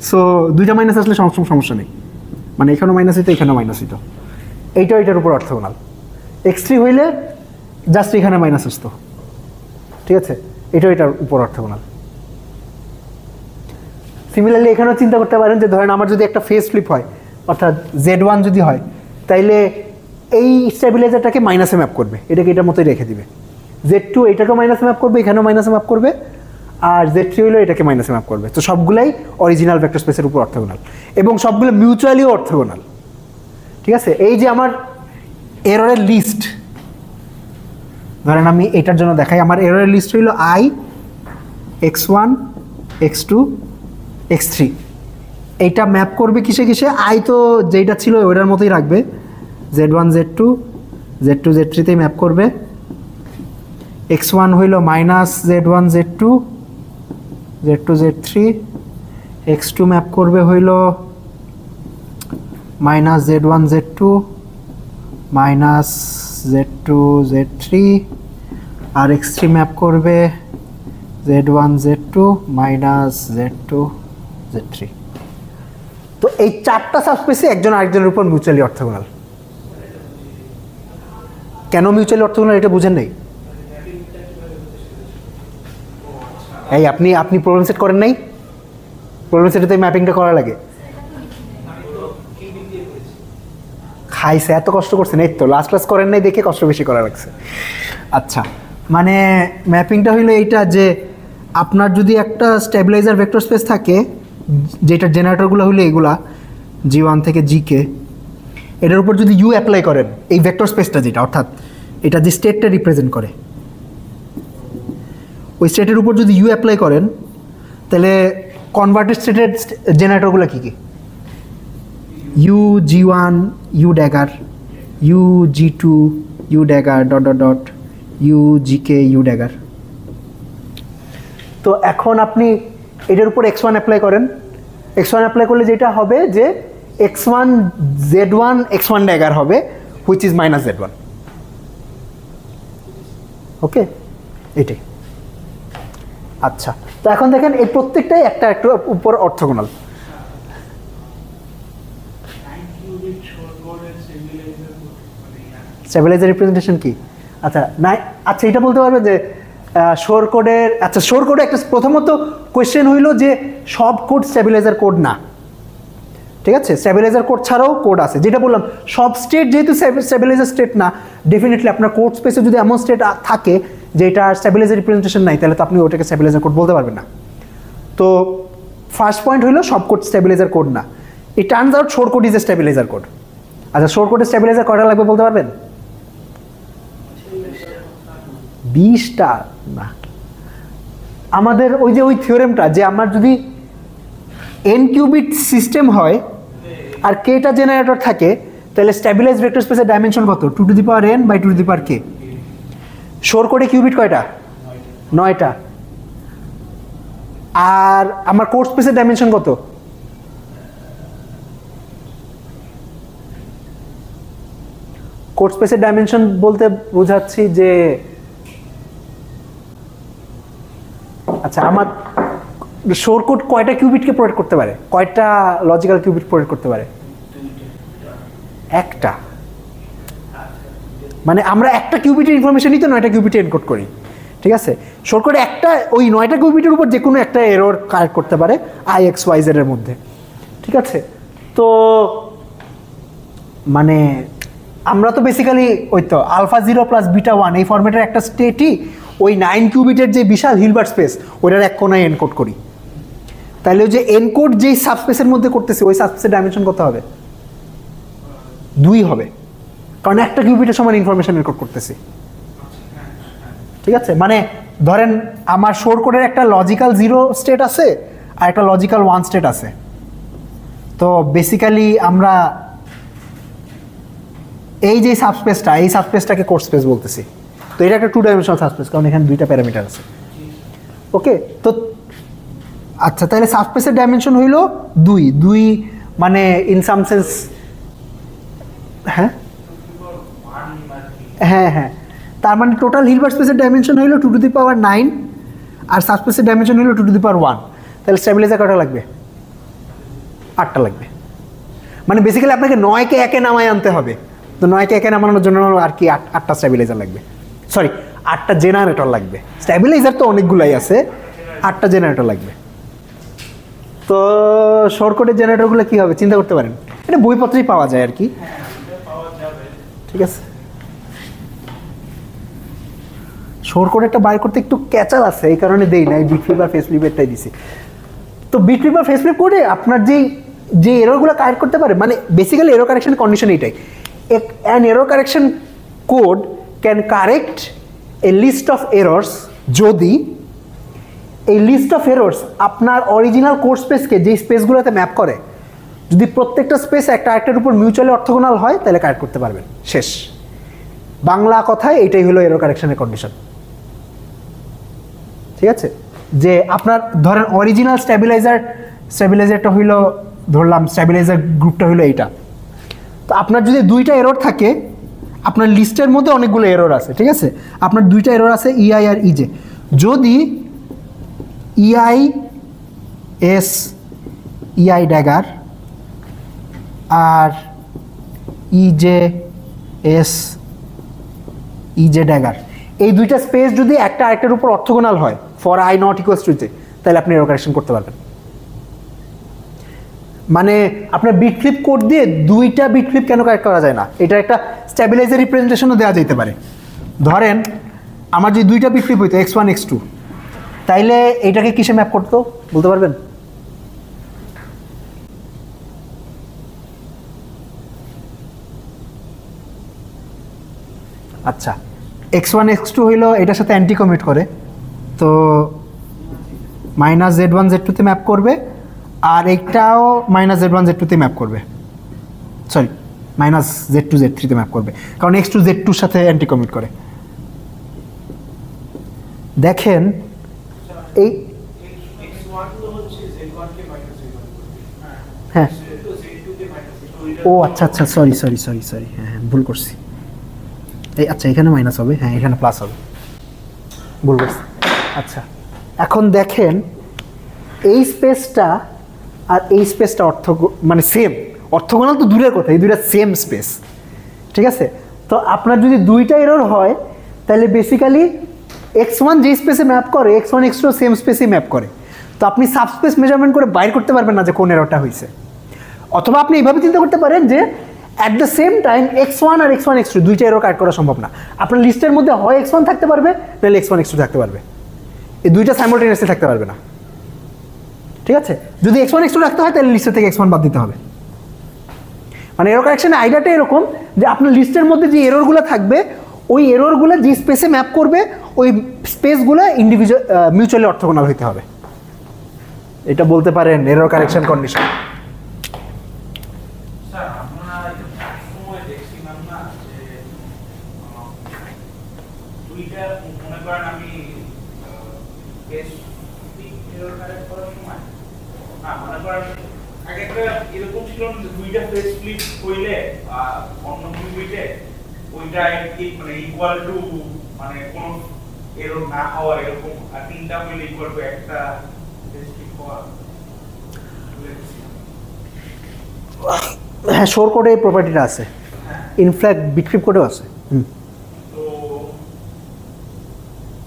সো দুইটা মাইনাস আসলে সমস্যা নেই, মানে এখানেও মাইনাস হইতো, এখানেও মাইনাস হইতো। এইটার উপর অর্থোগোনাল। x3 হইলে জাস্ট এখানে মাইনাস আসতো, ঠিক আছে? এটার উপর অর্থোগোনাল। সিমিলারলি এখানেও চিন্তা করতে পারেন যে ধরেন আমার যদি একটা ফেস ফ্লিপ হয়, অর্থাৎ z1 যদি হয়, তাইলে এই স্ট্যাবিলাইজারটাকে মাইনাসে ম্যাপ করবে, এটাকে এটার মতোই রেখে দিবে। z2 এটাকেও মাইনাসে ম্যাপ করবে, এখানেও মাইনাসে ম্যাপ করবে, আর z3 হইলো এটাকে মাইনাসে ম্যাপ করবে। তো সবগুলাই অরিজিনাল ভেক্টর স্পেসের উপর অর্থোগোনাল এবং সবগুলো মিউচুয়ালিও অর্থোগোনাল, ঠিক আছে? এই যে আমার এররের লিস্ট, ধরেন আমি এটার জন্য দেখাই, আমার এররের লিস্ট হইলো i, x1, x2, x3। এইটা ম্যাপ করবে কিসে কিসে? i তো যেটা ছিল ওইটার মতোই রাখবে, z1 z2, z2 z3তেই ম্যাপ করবে। x1 হইল -z1 z2, z2 z3, x2 map করবে হইল -z1 z2, -z2 z3, আর x3 ম্যাপ করবে z1 z2, -z2 z3। তো এই চারটা সাবস্পেসে একজন আরেকজনের উপর মিউচুয়ালি অর্থোগোনাল। কেন মিউচুয়ালি অর্থোগোনাল এটা বুঝেন নাই? এই আপনি প্রবলেম সেট করেন নাই? প্রবলেম সেটে ম্যাপিংটা করা লাগে। খাইছে, এত কষ্ট করছেন, এই তো লাস্ট ক্লাস করেন নাই দেখে কষ্ট বেশি করা লাগছে। আচ্ছা, মানে ম্যাপিংটা হইলো এইটা যে আপনার যদি একটা স্ট্যাবিলাইজার ভেক্টর স্পেস থাকে, যেটার জেনারেটরগুলো হইলো এগুলা G1 থেকে Gk, এটার উপর যদি ইউ অ্যাপ্লাই করেন, এই ভেক্টর স্পেসটা যেটা, অর্থাৎ এটা যে স্টেটটা রিপ্রেজেন্ট করে, ওই স্টেটের উপর যদি ইউ অ্যাপ্লাই করেন, তাহলে কনভার্টেড স্টেটের জেনারেটরগুলো কী কী? U G1 U dagger, U G2 U dagger, dot dot dot, U Gk U dagger. তো এখন আপনি এটার উপর x1 অ্যাপ্লাই করেন, x1 অ্যাপ্লাই করলে যেটা হবে যে x1 z1 x1 ড্যাগার হবে হুইচ ইজ মাইনাস z1। ওকে, এটাই। আচ্ছা, তো এখন দেখেন এই প্রত্যেকটাই একটা একটা উপর অর্থগোনাল। স্টেবিলাইজার রিপ্রেজেন্টেশন কি? আচ্ছা নাই, আচ্ছা এটা বলতে পারবে যে শোর কোডের, আচ্ছা শোর কোডে একটা প্রথমত কোয়েশ্চেন হইল যে সব কোড স্টেবিলাইজার কোড না, ঠিক আছে? স্টেবিলাইজার কোড ছাড়াও কোড আছে, যেটা বললাম সব স্টেট যেহেতু স্টেবিলাইজার স্টেট না, ডেফিনেটলি আপনার কোড স্পেসে যদি এমন স্টেট থাকে যে এটা স্টেবিলাইজার রিপ্রেজেন্টেশন নাই, তাহলে তো আপনি ওটাকে স্টেবিলাইজার কোড বলতে পারবেন না। তো ফার্স্ট পয়েন্ট হলো সব কোড স্টেবিলাইজার কোড না। ইট টার্নস আউট শোর code is a stabiliser code. আচ্ছা শোর কোডের স্টেবিলাইজার কয়টা লাগবে বলতে পারবেন? 20টা না। আমাদের ওই যে ওই থিওরেমটা যে আমার যদি n কিউবিট সিস্টেম হয় আর kটা জেনারেটর থাকে, তাহলে স্টেবিলাইজ ভেক্টর স্পেসের ডাইমেনশন কত? 2n/2k। শোর কোডে কিউবিট কয়টা? 9টা। আর আমার কোড স্পেসের ডাইমেনশন কত? কোড স্পেসের ডাইমেনশন বলতে বোঝাচ্ছি যে আচ্ছা আমার শোর কোড কয়টা কিউবিটকে প্রোভাইড করতে পারে, কয়টা লজিক্যাল কিউবিট প্রোভাইড করতে পারে? একটা। মানে আমরা একটা কিউবিটের ইনফরমেশনই তো 9টা কিউবিটে এনকোড করি, ঠিক আছে? শোর কোডে একটা ওই 9টা কিউবিটের উপর যে কোনো একটা এরর কারেক্ট করতে পারে IXYZ এর মধ্যে, ঠিক আছে? তো মানে আমরা তো বেসিক্যালি ওই তো আলফা 0 প্লাস বিটা 1 এই ফরম্যাটের একটা স্টেটই ওই 9 কিউবিটের যে বিশাল হিলবার্ট স্পেস ওইটার এক কোনায় এনকোড করি। তাহলে ওই যে এনকোড যেই সাবস্পেসের মধ্যে করতেছি ওই সাবস্পেসের ডাইমেনশন কত হবে? 2 হবে, কারণ একটা কিউবিটের সমান ইনফরমেশন এনকোড করতেছি, ঠিক আছে? মানে ধরেন আমার শোর কোডের একটা লজিক্যাল 0 স্টেট আছে আর একটা লজিক্যাল 1 স্টেট আছে। তো বেসিক্যালি আমরা এই যে সাবস্পেসটা, এই সাবস্পেসটাকে কোড স্পেস বলতেছি। তো এটা একটা 2 ডাইমেনশনাল সাবস্পেস, কারণ এখানে 2টা প্যারামিটার আছে। ওকে, তো আচ্ছা তাহলে সাবস্পেসের ডাইমেনশন হইল 2 মানে ইন সাম সেন্স, হ্যাঁ হ্যাঁ হ্যাঁ, তার মানে টোটাল হিলবার্ট স্পেসের ডাইমেনশন হইল 2⁹9 আর সাবস্পেসের ডাইমেনশন হইল 2⁻1। তাহলে স্টেবিলাইজার কয়টা লাগবে? 8টা লাগবে। মানে বেসিক্যালি আপনাকে 9কে 1-এ নামায় আনতে হবে। তো 9কে 1-এ নামানোর জন্য আর কি 8টা স্টেবিলাইজার লাগবে, সরি 8টা জেনারেটর লাগবে। স্টেবিলাইজার তো অনেকগুলাই আছে, 8টা জেনারেটর লাগবে। তো শোর কোডের জেনারেটরগুলো কী হবে চিন্তা করতে পারেন? এটা বইপত্রেই পাওয়া যায় আর কি, ঠিক আছে? শোর কোডেরটা বাইর করতে একটু ক্যাচাল আছে, এই কারণে দেই না, এই বিট ফ্লিপ আর ফেস ফ্লিপেরটাই দিছি। তো বিট ফ্লিপ আর ফেস ফ্লিপ কোডে আপনার যে এররগুলো কারেক্ট করতে পারে, মানে বেসিক্যালি এরর কারেকশন কন্ডিশন এইটাই, an error correction code can correct a list of errors যদি এই লিস্ট অফ এরর্স আপনার অরিজিনাল কোড স্পেসকে যেই স্পেসগুলোতে ম্যাপ করে, যদি প্রত্যেকটা স্পেস একটা আরেকটার উপর মিউচুয়ালি অর্থোগোনাল হয় তাহলে কারেক্ট করতে পারবেন। শেষ। বাংলা কথায় এটাই হলো এরর কারেকশনের কন্ডিশন, ঠিক আছে? যে আপনার ধরেন অরিজিনাল স্টেবিলাইজারটা হইলো, ধরলাম স্টেবিলাইজার গ্রুপটা হইলো এইটা। তো আপনার যদি 2টা এরর থাকে, আপনার লিস্টের মধ্যে অনেকগুলো এরর আছে, ঠিক আছে? আপনার 2টা এরর আছে EI আর EJ। যদি EI ড্যাগার আর EJ ড্যাগার, এই 2টা স্পেস যদি একটা আরেকটার উপর অর্থোগোনাল হয় for I not equals to J, তাহলে আপনি এরর কারেকশন করতে পারবেন। মানে আপনার বিট ফ্লিপ কোড দিয়ে 2টা বিট ফ্লিপ কেন কারেক্ট করা যায় না? এটা একটা স্টেবিলাইজার রিপ্রেজেন্টেশনও দেওয়া যেতে পারে। ধরেন আমার যদি 2টা বিট ফ্লিপ হইতো x1 x2, তাইলে এটাকে কিসে ম্যাপ করতো বলতে পারবেন? আচ্ছা x1 x2 হইলো এটার সাথে অ্যান্টি কমিট করে, তো -z1 z2 তে ম্যাপ করবে, আর এইটাও -z1 z2 তে ম্যাপ করবে, সরি -z2 z3 তে ম্যাপ করবে, কারণ x2 z2 সাথে অ্যান্টি কমিট করে। দেখেন ও আচ্ছা আচ্ছা, সরি সরি সরি সরি, হ্যাঁ হ্যাঁ ভুল করছি। এই আচ্ছা, এখানে মাইনাস হবে, হ্যাঁ এখানে প্লাস হবে, ভুল করছি। আচ্ছা এখন দেখেন এই স্পেসটা আর এই স্পেসটা মানে সেম, অর্থগোনাল তো দূরের কথা, এই দুইটা সেম স্পেস, ঠিক আছে? তো আপনার যদি দুইটা এরর হয় তাহলে বেসিক্যালি x1 যে স্পেসে ম্যাপ করে x1 x2 সেম স্পেসে ম্যাপ করে, তো আপনি সাবস্পেস মেজারমেন্ট করে বাইর করতে পারবেন না যে কোন এররটা হয়েছে। অথবা আপনি এইভাবে চিন্তা করতে পারেন যে at the same time x1 আর x1 x2 দুইটা এরর কাট করা সম্ভব না, আপনার লিস্টের মধ্যে হয় x1 থাকতে পারবে নাহলে x1 x2 থাকতে পারবে, এই দুইটা সাইমultaneously থাকতে পারবে না, ঠিক আছে? যদি x1 x2 রাখতে হয় তাহলে লিস্টের থেকে x1 বাদ দিতে হবে। মানে এরর কারেকশনের আইডিয়াটা এরকম যে আপনার লিস্টের মধ্যে যে এররগুলো থাকবে ওই এররগুলো যে স্পেসে ম্যাপ করবে ওই স্পেসগুলো ইন্ডিভিজুয়াল মিউচুয়ালি অর্থগোনাল হইতে হবে, এটা বলতে পারেন এরর কারেকশন কন্ডিশন। স্যার আমরা সময় দেখছিলাম না যে দুইটা, মনে করেন আমি এরর কারেক্ট করার সময় মনে করেন আগে একটা এরকম ছিল যে দুইটা ফেস ফ্লিপ হইলে অন্য কিউবিটে ওইটা মানে ইকুয়াল টু মানে কোন এরর না হওয়ার এরকম, আর তিনটা হইলে ইকুয়াল টু একটা ফেস ফ্লিপ হওয়া। হ্যাঁ শোর কোডে এই প্রপার্টিটা আছে, ইনফ্যাক্ট বিটক্রিপ্ট কোডেও আছে। তো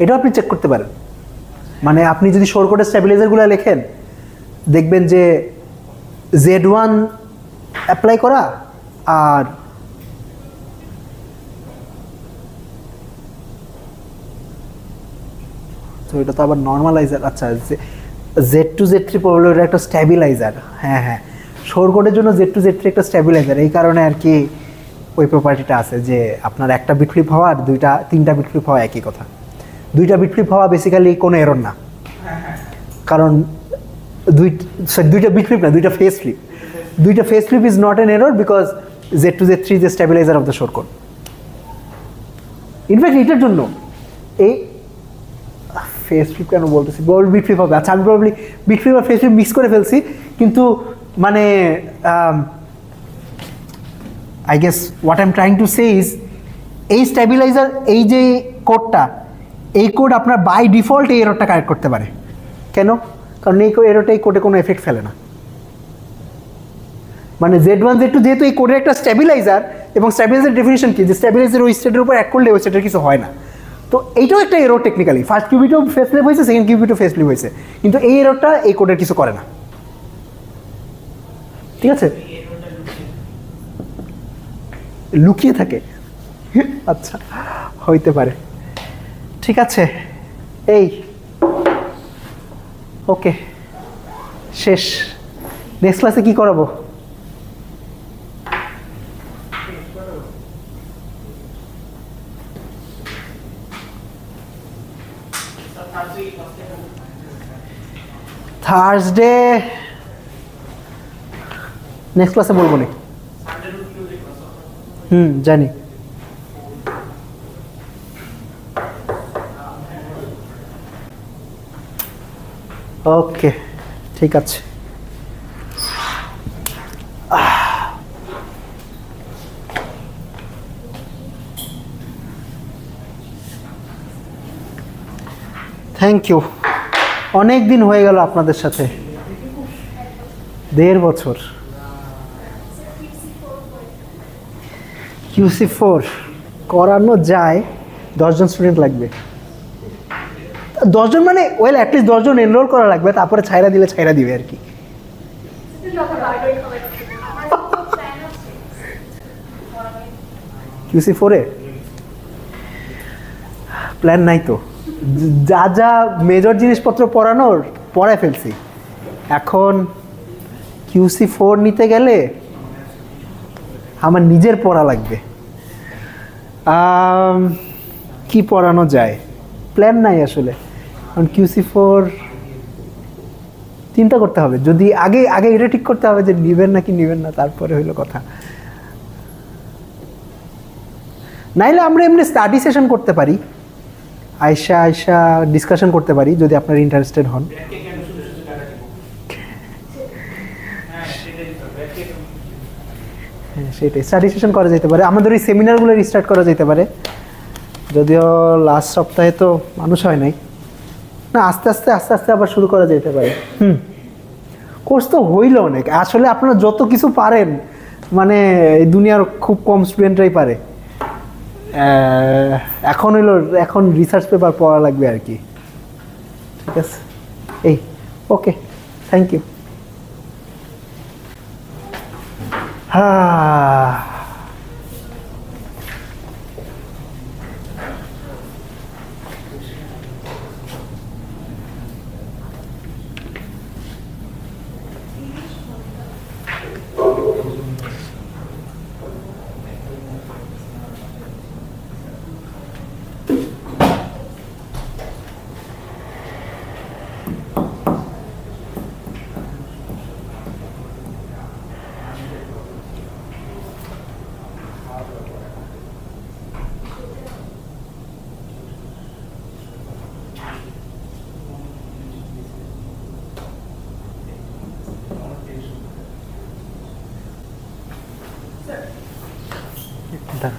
এটাও আপনি চেক করতে পারেন, মানে আপনি যদি শোর কোডের স্ট্যাবিলাইজারগুলো লেখেন দেখবেন যে Z1 অ্যাপ্লাই করা আর তো এটা তো আবার নর্মালাইজার, আচ্ছা Z2 Z3 প্রবলেম এটা একটা স্ট্যাবিলাইজার, হ্যাঁ হ্যাঁ শোর কোডের জন্য Z2 Z3 একটা স্ট্যাবিলাইজার, এই কারণে আর কি ওই প্রপার্টিটা আছে যে আপনার একটা বিট ফ্লিপ হওয়া আর তিনটা বিট ফ্লিপ হওয়া একই কথা। দুইটা বিট ফ্লিপ হওয়া বেসিক্যালি কোনো এরর না, কারণ দুইটা বিট ফ্লিপ না, দুইটা ফেস ফ্লিপ, দুইটা face flip is not N error because Z2 Z3 is the stabiliser of the শোর কোড। ইনফ্যাক্ট এটার জন্য এই ফেস ফ্লিপ কেন বলতেছি, বিট ফ্লিপ হবে, আচ্ছা আমি প্রবলি বিট ফ্লিপ আর ফেস ফ্লিপ মিক্স করে ফেলছি, কিন্তু মানে I guess what I am trying to say is এই স্ট্যাবিলাইজার, এই যে কোডটা, এই কোড আপনার বাই ডিফল্ট এই এররটা কারেক্ট করতে পারে। কেন? কারণ এই এররটা এই কোডে কোনো এফেক্ট ফেলে না, মানে Z1 Z2 যেহেতু এই কোডের একটা স্ট্যাবিলাইজার, এবং স্ট্যাবিলাইজার ডেফিনিশন কি যে স্ট্যাবিলাইজার ওই স্টেটের উপর অ্যাড করলে ওই স্টেটের কিছু হয় না, তো এইটাও একটা এরর টেকনিক্যালি, ফার্স্ট কিউবিটও ফেস ফ্লিপ হয়েছে, সেকেন্ড কিউবিটও ফেস ফ্লিপ হয়েছে, কিন্তু এই এররটা এই কোডের কিছু করে না, ঠিক আছে? লুকিয়ে থাকে, আচ্ছা হইতে পারে, ঠিক আছে। এই ওকে শেষ, নেক্সট ক্লাসে কি করাবো? থার্সডে নেক্সট ক্লাসে বলবো না, জানি। ওকে ঠিক আছে। থ্যাংক ইউ, অনেক দিন হয়ে গেল আপনাদের সাথে, 1.5 বছর। QC4 করানো যায়, 10 জন স্টুডেন্ট লাগবে, 10 জন মানে ওয়েল অ্যাটলিস্ট 10 জন এনরোল করা লাগবে, তারপরে ছাইরা দিলে ছাইরা দিবে আর কি। QC4 এ প্ল্যান নাই তো, যা যা মেজর জিনিসপত্র পড়ানোর পড়ায় ফেলছি, এখন QC4 নিতে গেলে আমার নিজের পড়া লাগবে। কি পড়ানো যায় প্ল্যান নাই আসলে, কারণ QC4 চিন্তা করতে হবে, যদি আগে এটা ঠিক করতে হবে যে নিবেন নাকি নিবেন না, তারপরে হইলো কথা। নাইলে আমরা এমনি স্টাডি সেশন করতে পারি, আয়শা ডিসকাশন করতে পারি যদি আপনারা ইন্টারেস্টেড হন। হ্যাঁ সেটাই, স্টাডি সেশন করা যেতে পারে, আমাদের ওই সেমিনারগুলো রিস্টার্ট করা যেতে পারে, যদিও লাস্ট সপ্তাহে তো মানুষ হয় নাই, না আস্তে আস্তে আস্তে আস্তে আবার শুরু করা যেতে পারে। কোর্স তো হইল অনেক, আসলে আপনারা যত কিছু পারেন মানে এই দুনিয়ার খুব কম স্টুডেন্টরাই পারে। এখন হইলো এখন রিসার্চ পেপার পড়া লাগবে আর কি। ঠিক আছে, এই ওকে, থ্যাংক ইউ। হ্যাঁ দাঁড়ান,